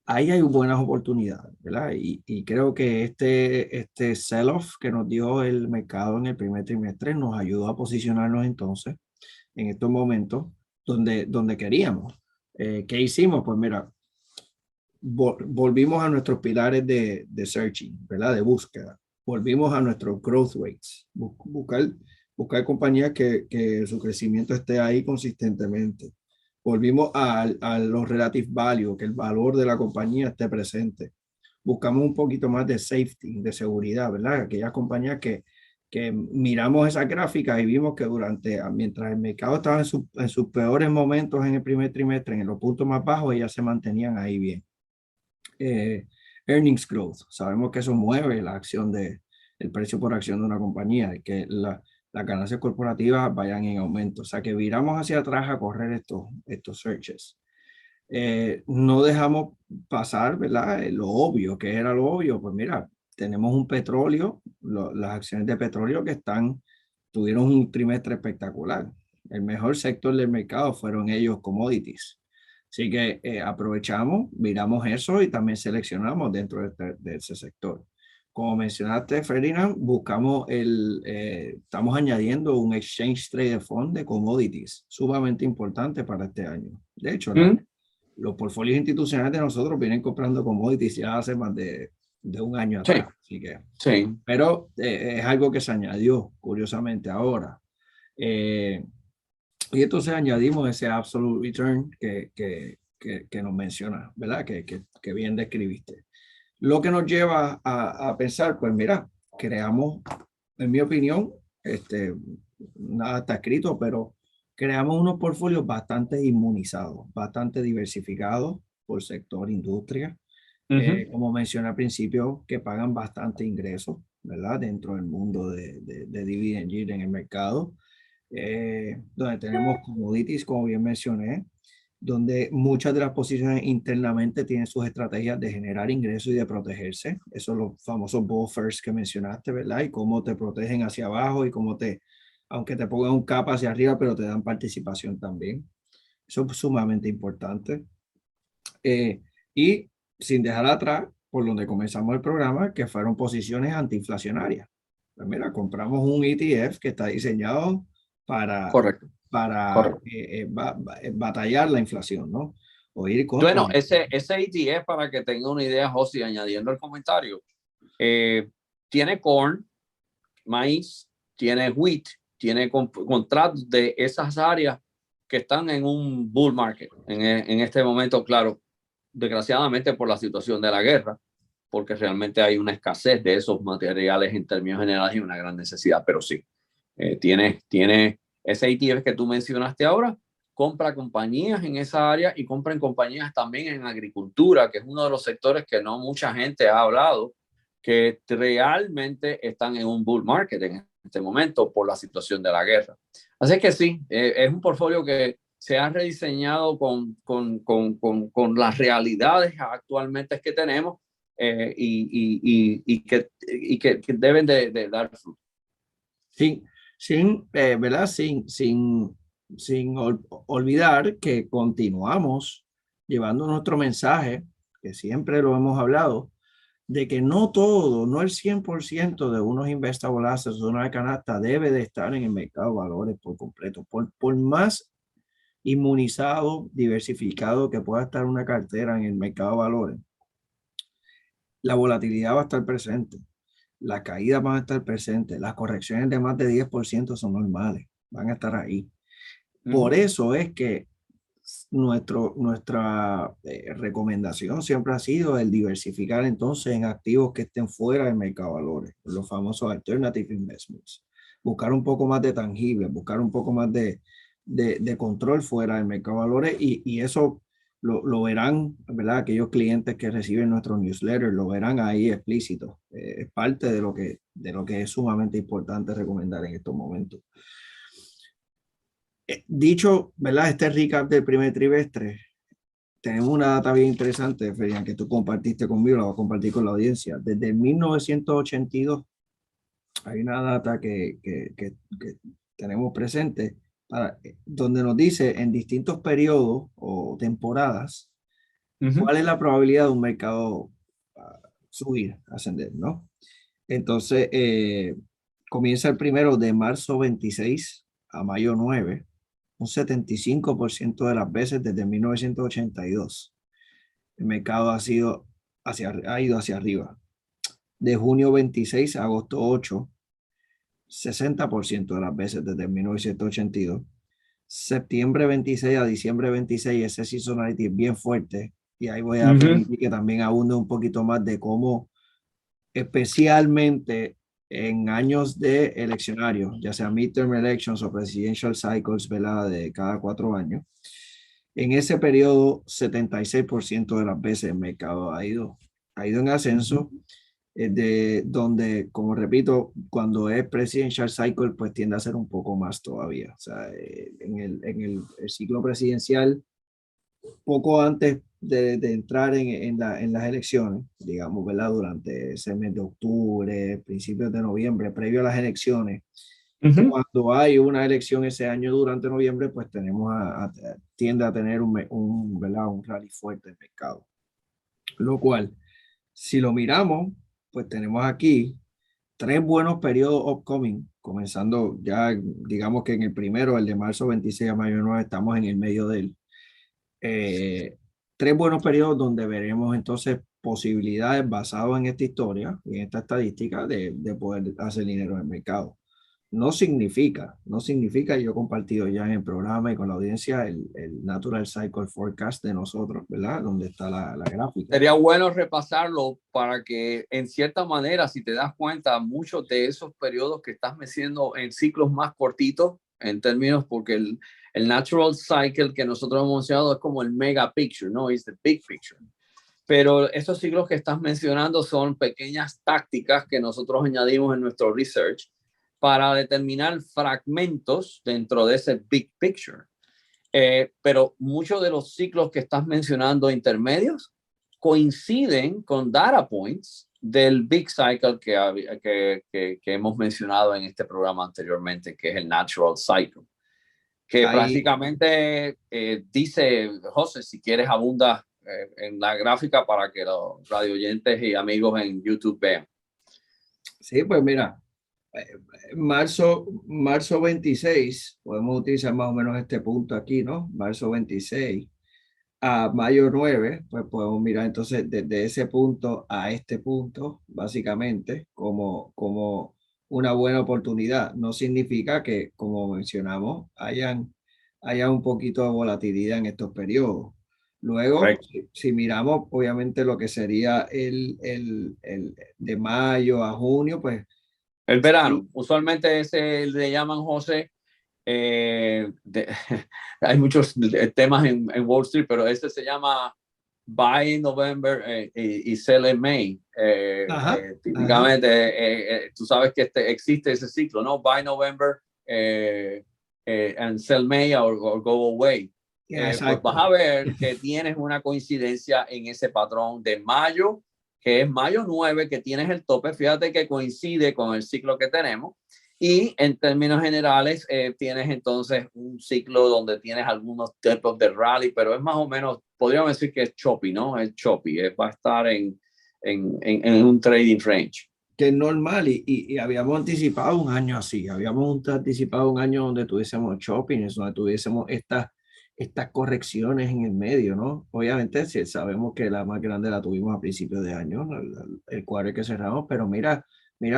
A: ahí hay buenas oportunidades, ¿verdad? Y creo que este sell-off que nos dio el mercado en el primer trimestre nos ayudó a posicionarnos entonces en estos momentos donde queríamos. ¿Qué hicimos? Pues mira, volvimos a nuestros pilares de searching, ¿verdad? De búsqueda. Volvimos a nuestros growth rates, buscar compañías que su crecimiento esté ahí consistentemente. Volvimos a los relative value, que el valor de la compañía esté presente. Buscamos un poquito más de safety, de seguridad, ¿verdad? Aquellas compañías que miramos esa gráfica y vimos que mientras el mercado estaba en sus peores momentos en el primer trimestre, en los puntos más bajos, ellas se mantenían ahí bien. Earnings growth, sabemos que eso mueve la acción el precio por acción de una compañía, que las ganancias corporativas vayan en aumento, o sea que viramos hacia atrás a correr estos searches. No dejamos pasar, ¿verdad? Lo obvio, que era lo obvio, pues mira, tenemos un petróleo, las acciones de petróleo tuvieron un trimestre espectacular. El mejor sector del mercado fueron ellos commodities. Así que aprovechamos, miramos eso y también seleccionamos dentro de ese sector. Como mencionaste, Ferdinand, estamos añadiendo un Exchange Traded Fund de commodities, sumamente importante para este año. De hecho, los portfolios institucionales de nosotros vienen comprando commodities ya hace más de un año atrás. Así que, pero es algo que se añadió, curiosamente, ahora. Y entonces añadimos ese absolute return que nos menciona, ¿verdad? Que bien describiste. Lo que nos lleva a pensar, pues mira, creamos, en mi opinión, nada está escrito, pero creamos unos portfolios bastante inmunizados, bastante diversificados por sector industria. Como mencioné al principio, que pagan bastante ingresos, ¿verdad? Dentro del mundo de dividend yield en el mercado. Donde tenemos commodities, como bien mencioné, donde muchas de las posiciones internamente tienen sus estrategias de generar ingresos y de protegerse. Esos son los famosos buffers que mencionaste, ¿verdad? Y cómo te protegen hacia abajo y aunque te pongan un capa hacia arriba, pero te dan participación también. Eso es sumamente importante. Y sin dejar atrás, por donde comenzamos el programa, que fueron posiciones antiinflacionarias. Pues mira, compramos un ETF que está diseñado para batallar la inflación, ¿no? O ir contra.
B: Bueno, ese ETF, para que tenga una idea, José, añadiendo el comentario, tiene corn, maíz, tiene wheat, tiene contratos de esas áreas que están en un bull market en este momento, claro, desgraciadamente por la situación de la guerra, porque realmente hay una escasez de esos materiales en términos generales y una gran necesidad, pero sí, tiene ese ETF que tú mencionaste ahora, compra compañías en esa área y compra compañías también en agricultura, que es uno de los sectores que no mucha gente ha hablado, que realmente están en un bull market en este momento por la situación de la guerra. Así que sí, es un portfolio que se ha rediseñado con las realidades actualmente que tenemos y que deben de dar fruto.
A: Sí, ¿verdad? Sin olvidar que continuamos llevando nuestro mensaje, que siempre lo hemos hablado, de que no el 100% de unos investable assets o una canasta debe de estar en el mercado de valores por completo. Por más inmunizado, diversificado que pueda estar una cartera en el mercado de valores, la volatilidad va a estar presente. Las caídas van a estar presentes, las correcciones de más de 10% son normales, van a estar ahí. Por eso es que nuestra recomendación siempre ha sido el diversificar entonces en activos que estén fuera del mercado de valores, los famosos alternative investments. Buscar un poco más de tangible, buscar un poco más de de control fuera del mercado de valores y eso lo verán, ¿verdad? Aquellos clientes que reciben nuestro newsletter lo verán ahí explícito. Es parte de lo que es sumamente importante recomendar en estos momentos. Dicho, ¿verdad? Este recap del primer trimestre, tenemos una data bien interesante, Ferian, que tú compartiste conmigo, la voy a compartir con la audiencia. Desde 1982 hay una data que tenemos presente donde nos dice en distintos periodos o temporadas cuál es la probabilidad de un mercado subir, ascender, ¿no? Entonces, comienza el primero de marzo 26 a mayo 9, un 75% de las veces desde 1982. El mercado ha ido hacia arriba. De junio 26 a agosto 8, 60% de las veces desde 1982. Septiembre 26 a diciembre 26, ese seasonality es bien fuerte. Y ahí voy a permitir que también abunde un poquito más de cómo, especialmente en años de eleccionarios, ya sea midterm elections o presidential cycles, ¿verdad? De cada 4 años. En ese periodo, 76% de las veces el mercado ha ido en ascenso, de donde, como repito, cuando es presidential cycle, pues tiende a ser un poco más todavía. O sea, en el ciclo presidencial, poco antes de entrar en las elecciones, digamos, ¿verdad? Durante ese mes de octubre, principios de noviembre, previo a las elecciones, cuando hay una elección ese año durante noviembre, pues tiende a tener ¿verdad? Un rally fuerte en mercado. Lo cual, si lo miramos, pues tenemos aquí 3 buenos periodos upcoming, comenzando ya, digamos que en el primero, el de marzo 26 a mayo 9, estamos en el medio de él. 3 buenos periodos donde veremos entonces posibilidades basadas en esta historia y en esta estadística de poder hacer dinero en el mercado. No significa, yo he compartido ya en el programa y con la audiencia el Natural Cycle Forecast de nosotros, ¿verdad? Donde está la gráfica.
B: Sería bueno repasarlo para que, en cierta manera, si te das cuenta, muchos de esos periodos que estás meciendo en ciclos más cortitos, en términos, porque el Natural Cycle que nosotros hemos mencionado es como el mega picture, ¿no? Es the big picture. Pero esos ciclos que estás mencionando son pequeñas tácticas que nosotros añadimos en nuestro research para determinar fragmentos dentro de ese big picture. Pero muchos de los ciclos que estás mencionando intermedios coinciden con data points del big cycle que hemos mencionado en este programa anteriormente, que es el natural cycle, que prácticamente dice, José, si quieres abunda en la gráfica para que los radio oyentes y amigos en YouTube vean.
A: Sí, pues mira, marzo 26, podemos utilizar más o menos este punto aquí, ¿no? Marzo 26 a mayo 9, pues podemos mirar entonces desde ese punto a este punto, básicamente, como una buena oportunidad. No significa que, como mencionamos, haya un poquito de volatilidad en estos periodos. Luego, si miramos, obviamente, lo que sería el de mayo a junio, pues
B: el verano, sí. Usualmente ese le llaman, José, hay muchos temas en Wall Street, pero este se llama Buy in November y Sell in May. Típicamente, tú sabes que existe ese ciclo, ¿no? Buy November and Sell May or go away. Pues vas a ver que tienes una coincidencia en ese patrón de mayo, que es mayo 9, que tienes el tope. Fíjate que coincide con el ciclo que tenemos. Y en términos generales, tienes entonces un ciclo donde tienes algunos tipos de rally, pero es más o menos, podríamos decir que es choppy, ¿no? Es choppy, va a estar en un trading range.
A: Que es normal y habíamos anticipado un año así, habíamos anticipado un año donde tuviésemos shopping, donde tuviésemos estas correcciones en el medio, ¿no? Obviamente sabemos que la más grande la tuvimos a principios de año, ¿no? el cuadro que cerramos, pero mira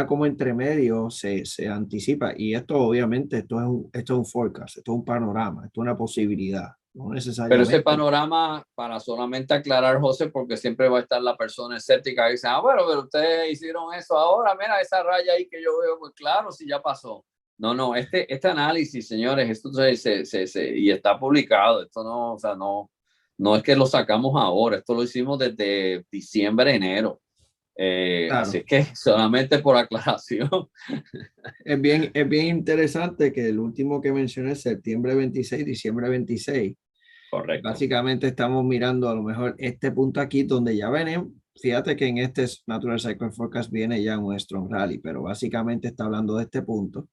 A: cómo entre medio se anticipa. Y esto, obviamente, esto es un forecast, esto es un panorama, esto es una posibilidad, no necesariamente.
B: Pero ese panorama, para solamente aclarar, José, porque siempre va a estar la persona escéptica que dice, bueno, pero ustedes hicieron eso ahora, mira esa raya ahí que yo veo, pues claro, si ya pasó. No, este análisis, señores, esto y está publicado. Esto no, o sea, no es que lo sacamos ahora, esto lo hicimos desde diciembre, enero. Así
A: Claro.
B: es que solamente por aclaración.
A: Es bien interesante que el último que mencioné es septiembre 26, diciembre 26.
B: Correcto.
A: Básicamente estamos mirando a lo mejor este punto aquí donde ya ven, fíjate que en este Natural Cycle Forecast viene ya un Strong Rally, pero básicamente está hablando de este punto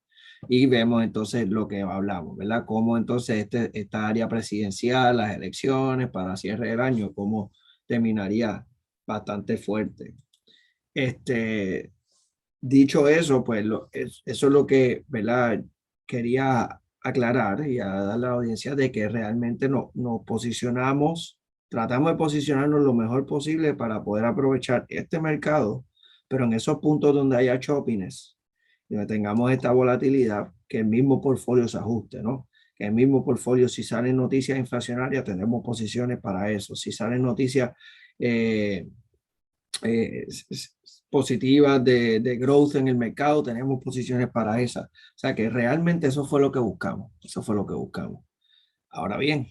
A: y vemos entonces lo que hablamos, ¿verdad? Cómo entonces esta área presidencial, las elecciones para cierre del año, cómo terminaría bastante fuerte. Este, Dicho eso, pues eso es lo que, ¿verdad? Quería aclarar y a dar a la audiencia de que realmente nos posicionamos, tratamos de posicionarnos lo mejor posible para poder aprovechar este mercado, pero en esos puntos donde haya choppiness, donde tengamos esta volatilidad, que el mismo portfolio se ajuste, ¿no? Que el mismo portfolio, si salen noticias inflacionarias, tenemos posiciones para eso. Si salen noticias eh, eh, positivas de growth en el mercado, tenemos posiciones para esas. O sea que realmente eso fue lo que buscamos. Eso fue lo que buscamos. Ahora bien,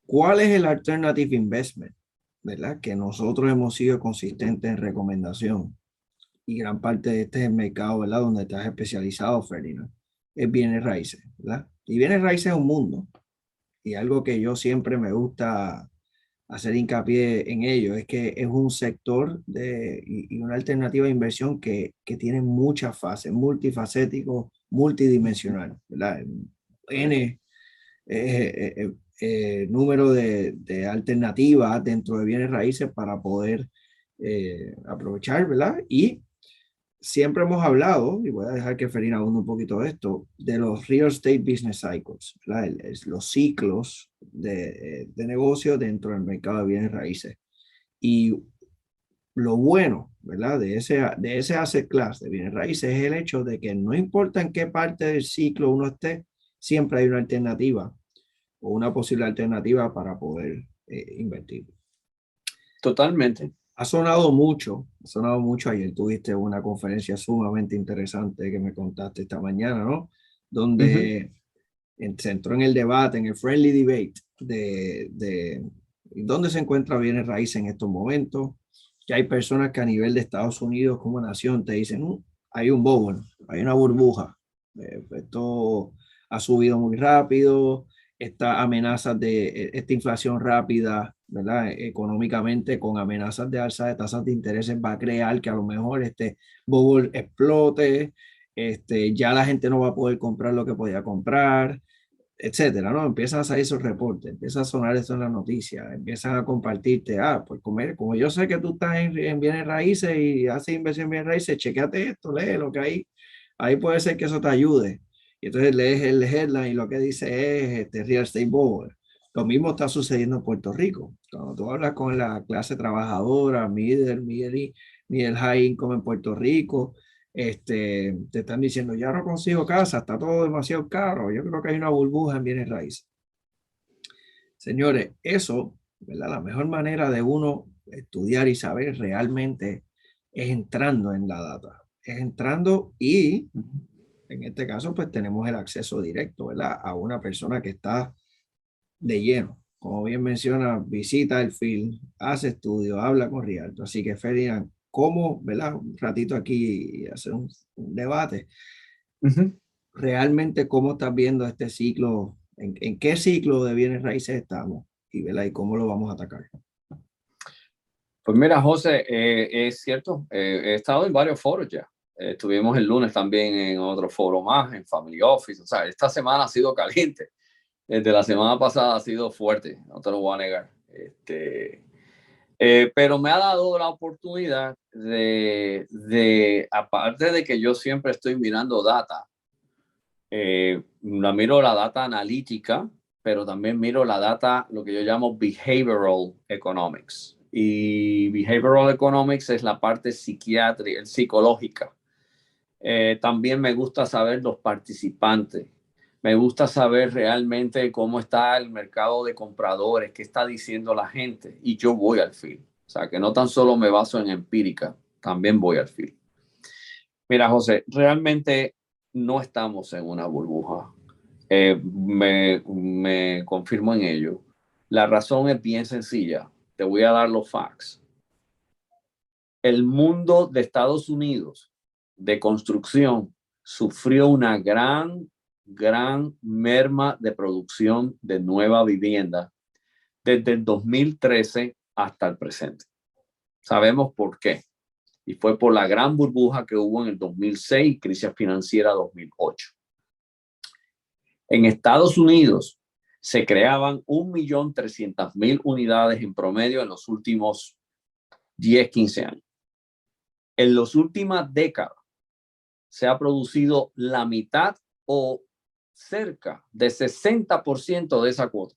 A: ¿cuál es el alternative investment? ¿Verdad? Que nosotros hemos sido consistentes en recomendación y gran parte de este es el mercado, ¿verdad? Donde te has especializado, Ferdinand. Es bienes raíces, ¿verdad? Y bienes raíces es un mundo y algo que yo siempre me gusta hacer hincapié en ello, es que es un sector y una alternativa de inversión que tiene muchas fases, multifacético, multidimensional, ¿verdad? N número de alternativas dentro de bienes raíces para poder aprovechar, ¿verdad? Y siempre hemos hablado, y voy a dejar que Ferina abunde un poquito de esto, de los real estate business cycles, ¿verdad? Los ciclos de negocio dentro del mercado de bienes raíces. Y lo bueno, ¿verdad? De ese asset class de bienes raíces es el hecho de que no importa en qué parte del ciclo uno esté, siempre hay una alternativa o una posible alternativa para poder invertir.
B: Totalmente.
A: Ha sonado mucho. Ayer tuviste una conferencia sumamente interesante que me contaste esta mañana, ¿no? Donde se entró en el debate, en el friendly debate de dónde se encuentra bienes raíces en estos momentos. Que hay personas que a nivel de Estados Unidos como nación te dicen, hay un bubble, hay una burbuja. Esto ha subido muy rápido, esta amenazas de esta inflación rápida, ¿verdad? Económicamente con amenazas de alza de tasas de intereses va a crear que a lo mejor este bubble explote, ya la gente no va a poder comprar lo que podía comprar, etcétera, ¿no? Empiezan a salir esos reportes, empieza a sonar eso en las noticias, empiezan a compartirte, pues como yo sé que tú estás en bienes raíces y haces inversión en bienes raíces, chequeate esto, lee lo que hay, ahí puede ser que eso te ayude. Y entonces lees el headline y lo que dice es Real Estate Board. Lo mismo está sucediendo en Puerto Rico. Cuando tú hablas con la clase trabajadora, middle high income en Puerto Rico, te están diciendo, ya no consigo casa, está todo demasiado caro, yo creo que hay una burbuja en bienes raíces. Señores, eso, ¿verdad? La mejor manera de uno estudiar y saber realmente es entrando en la data, es entrando y en este caso pues tenemos el acceso directo, ¿verdad? A una persona que está de lleno. Como bien menciona, visita el field, hace estudio, habla con Rialto. Así que Ferdinand, ¿cómo, verdad? Un ratito aquí y hacer un debate. Realmente, ¿cómo estás viendo este ciclo? En qué ciclo de bienes raíces estamos? Y, ¿verdad? ¿Y cómo lo vamos a atacar?
B: Pues mira, José, es cierto, he estado en varios foros ya. Estuvimos el lunes también en otro foro más, en Family Office. O sea, esta semana ha sido caliente. Desde la semana pasada ha sido fuerte, no te lo voy a negar. Pero me ha dado la oportunidad aparte de que yo siempre estoy mirando data, miro la data analítica, pero también miro la data, lo que yo llamo behavioral economics. Y behavioral economics es la parte psiquiátrica, psicológica. También me gusta saber los participantes. Me gusta saber realmente cómo está el mercado de compradores, qué está diciendo la gente. Y yo voy al field. O sea, que no tan solo me baso en empírica, también voy al field. Mira, José, realmente no estamos en una burbuja. Me confirmo en ello. La razón es bien sencilla. Te voy a dar los facts. El mundo de Estados Unidos de construcción sufrió una gran merma de producción de nueva vivienda desde el 2013 hasta el presente. Sabemos por qué. Y fue por la gran burbuja que hubo en el 2006, crisis financiera 2008. En Estados Unidos se creaban 1.300.000 unidades en promedio en los últimos 10, 15 años. En las últimas décadas se ha producido la mitad o cerca de 60% de esa cuota.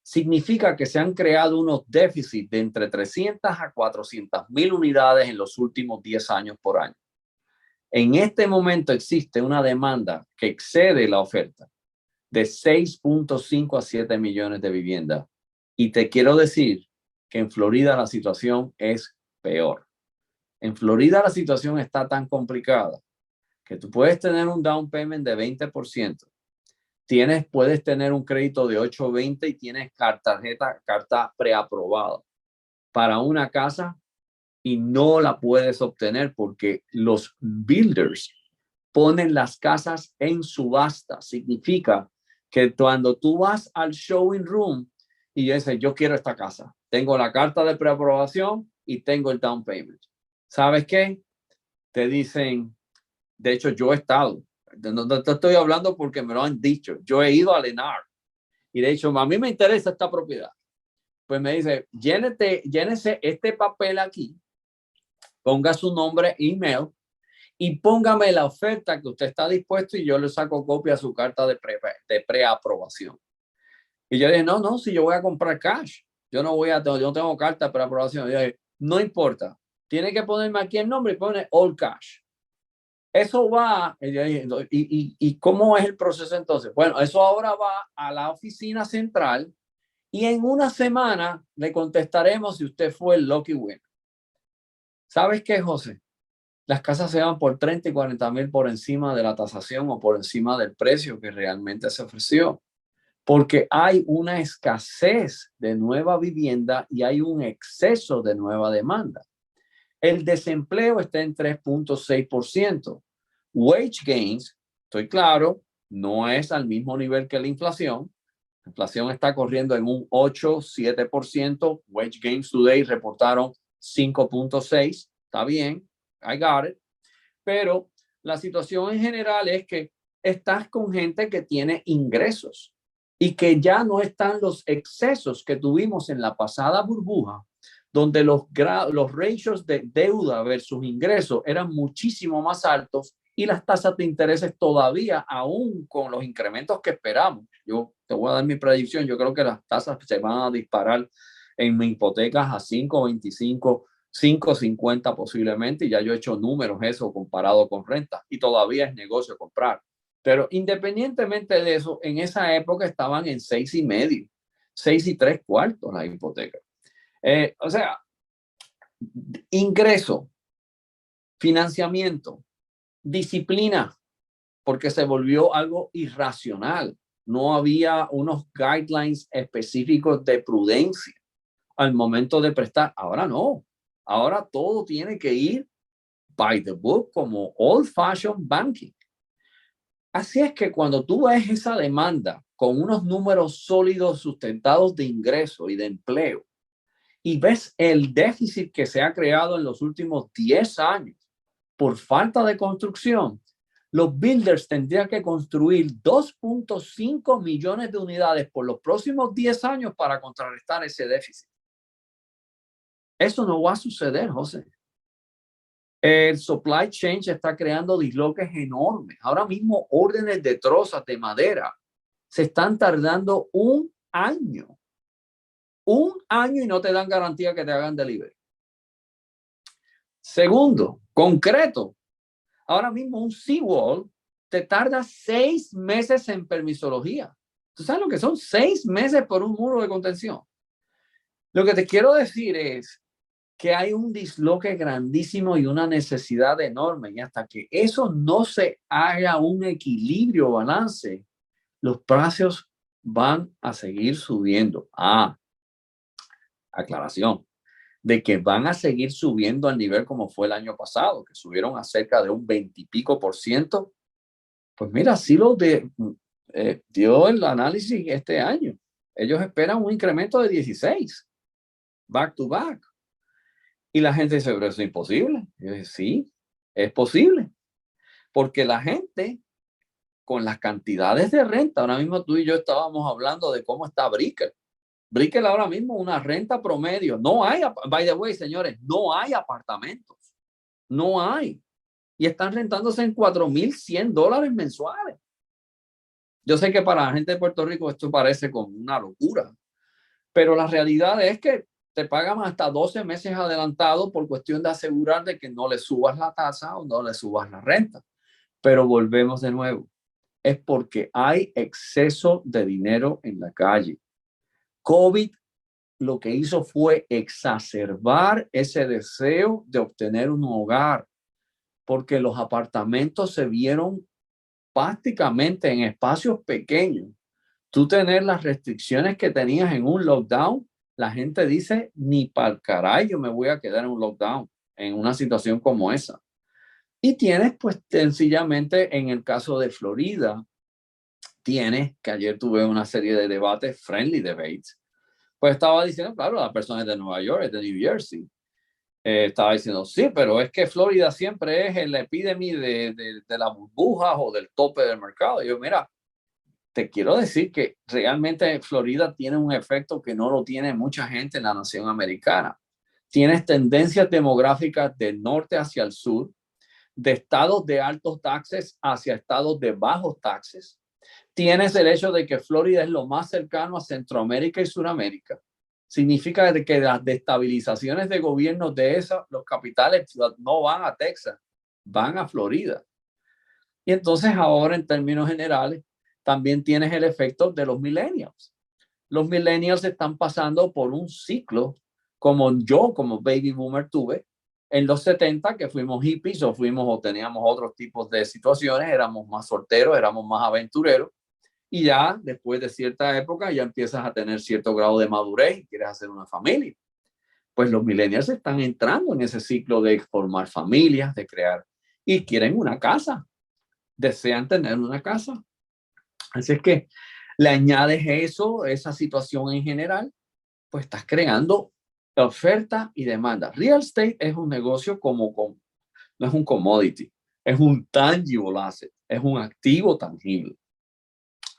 B: Significa que se han creado unos déficits de entre 300 a 400.000 unidades en los últimos 10 años por año. En este momento existe una demanda que excede la oferta de 6.5 a 7 millones de viviendas. Y te quiero decir que en Florida la situación es peor. En Florida la situación está tan complicada que tú puedes tener un down payment de 20%. Puedes tener un crédito de 820 y tienes carta preaprobada para una casa y no la puedes obtener porque los builders ponen las casas en subasta. Significa que cuando tú vas al showing room y dices, yo quiero esta casa, tengo la carta de preaprobación y tengo el down payment. ¿Sabes qué? Te dicen, de hecho yo he estado, no te estoy hablando porque me lo han dicho, yo he ido a Lennar y de hecho a mí me interesa esta propiedad. Pues me dice, llénese este papel aquí, ponga su nombre, email y póngame la oferta que usted está dispuesto y yo le saco copia a su carta de preaprobación. Y yo dije, no, si yo voy a comprar cash, yo no tengo carta de preaprobación. Y yo dije, no importa, tiene que ponerme aquí el nombre y pone all cash. Eso va, ¿y cómo es el proceso entonces? Bueno, eso ahora va a la oficina central y en una semana le contestaremos si usted fue el lucky winner. ¿Sabes qué, José? Las casas se van por 30 y 40.000 por encima de la tasación o por encima del precio que realmente se ofreció. Porque hay una escasez de nueva vivienda y hay un exceso de nueva demanda. El desempleo está en 3.6%. Wage gains, estoy claro, no es al mismo nivel que la inflación. La inflación está corriendo en un 8-7%. Wage gains today reportaron 5.6%. Está bien, I got it. Pero la situación en general es que estás con gente que tiene ingresos y que ya no están los excesos que tuvimos en la pasada burbuja, donde los ratios de deuda versus ingresos eran muchísimo más altos y las tasas de intereses todavía, aún con los incrementos que esperamos. Yo te voy a dar mi predicción, yo creo que las tasas se van a disparar en mis hipotecas a 5.25, 5.50 posiblemente, y ya yo he hecho números eso comparado con renta y todavía es negocio comprar. Pero independientemente de eso, en esa época estaban en 6.5, 6.75 la hipoteca. O sea, ingreso, financiamiento, disciplina, porque se volvió algo irracional. No había unos guidelines específicos de prudencia al momento de prestar. Ahora no. Ahora todo tiene que ir by the book como old-fashioned banking. Así es que cuando tú ves esa demanda con unos números sólidos sustentados de ingreso y de empleo y ves el déficit que se ha creado en los últimos 10 años por falta de construcción, los builders tendrían que construir 2.5 millones de unidades por los próximos 10 años para contrarrestar ese déficit. Eso no va a suceder, José. El supply chain está creando disloques enormes. Ahora mismo órdenes de trozas de madera se están tardando un año y no te dan garantía que te hagan delivery. Segundo, concreto. Ahora mismo un seawall te tarda 6 meses en permisología. ¿Tú sabes lo que son 6 meses por un muro de contención? Lo que te quiero decir es que hay un disloque grandísimo y una necesidad enorme. Y hasta que eso no se haga un equilibrio, balance, los precios van a seguir subiendo. Aclaración, de que van a seguir subiendo al nivel como fue el año pasado, que subieron a cerca de un 20 y pico %. Pues mira, sí dio el análisis este año. Ellos esperan un incremento de 16, back to back. Y la gente dice, pero eso es imposible. Y yo dije, sí, es posible. Porque la gente, con las cantidades de renta, ahora mismo tú y yo estábamos hablando de cómo está Brickell. Brickell ahora mismo una renta promedio. No hay, by the way, señores, no hay apartamentos. No hay. Y están rentándose en $4,100 mensuales. Yo sé que para la gente de Puerto Rico esto parece como una locura, pero la realidad es que te pagan hasta 12 meses adelantado por cuestión de asegurar de que no le subas la tasa o no le subas la renta. Pero volvemos de nuevo. Es porque hay exceso de dinero en la calle. COVID lo que hizo fue exacerbar ese deseo de obtener un hogar, porque los apartamentos se vieron prácticamente en espacios pequeños. Tú tener las restricciones que tenías en un lockdown, la gente dice, ni para el caray yo me voy a quedar en un lockdown en una situación como esa. Y tienes, pues, sencillamente, en el caso de Florida, tienes, que ayer tuve una serie de debates, friendly debates, pues estaba diciendo, claro, la persona es de Nueva York, es de New Jersey. Estaba diciendo, sí, pero es que Florida siempre es la epidemia de las burbujas o del tope del mercado. Y yo, mira, te quiero decir que realmente Florida tiene un efecto que no lo tiene mucha gente en la nación americana. Tienes tendencias demográficas del norte hacia el sur, de estados de altos taxes hacia estados de bajos taxes. Tienes el hecho de que Florida es lo más cercano a Centroamérica y Suramérica. Significa que las destabilizaciones de gobierno de esos, los capitales no van a Texas, van a Florida. Y entonces ahora, en términos generales, también tienes el efecto de los millennials. Los millennials están pasando por un ciclo como yo, como baby boomer, tuve en los 70, que fuimos hippies o teníamos otros tipos de situaciones, éramos más solteros, éramos más aventureros. Y ya después de cierta época ya empiezas a tener cierto grado de madurez y quieres hacer una familia. Pues los millennials están entrando en ese ciclo de formar familias, de crear, y quieren una casa, desean tener una casa. Así es que le añades eso, esa situación en general, pues estás creando oferta y demanda. Real estate es un negocio no es un commodity, es un tangible asset, es un activo tangible.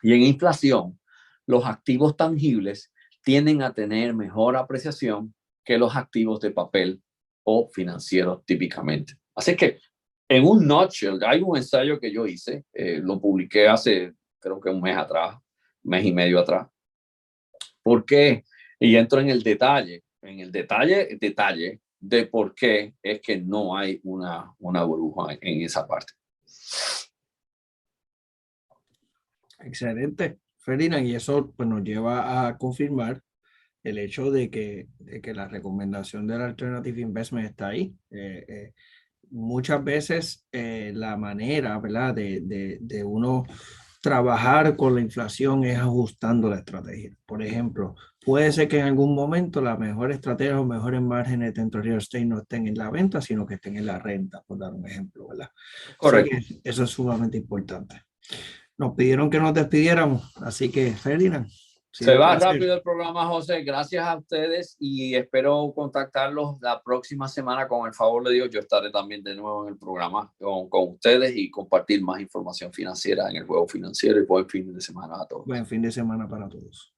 B: Y en inflación, los activos tangibles tienden a tener mejor apreciación que los activos de papel o financieros típicamente. Así que, en un nutshell, hay un ensayo que yo hice, lo publiqué hace, creo que un mes y medio atrás. ¿Por qué? Y entro en el detalle de por qué es que no hay una burbuja en esa parte.
A: Excelente, Ferdinand, y eso pues, nos lleva a confirmar el hecho de que la recomendación del Alternative Investment está ahí. Muchas veces la manera, ¿verdad?, de uno trabajar con la inflación es ajustando la estrategia. Por ejemplo, puede ser que en algún momento la mejor estrategia o mejores márgenes dentro de real estate no estén en la venta, sino que estén en la renta, por dar un ejemplo, ¿verdad?
B: Correcto.
A: Así que eso es sumamente importante. Nos pidieron que nos despidiéramos, así que Ferdinand.
B: Se va rápido el programa, José. Gracias a ustedes y espero contactarlos la próxima semana. Con el favor de Dios, yo estaré también de nuevo en el programa con ustedes y compartir más información financiera en el Juego Financiero. Y buen fin de semana a todos.
A: Buen fin de semana para todos.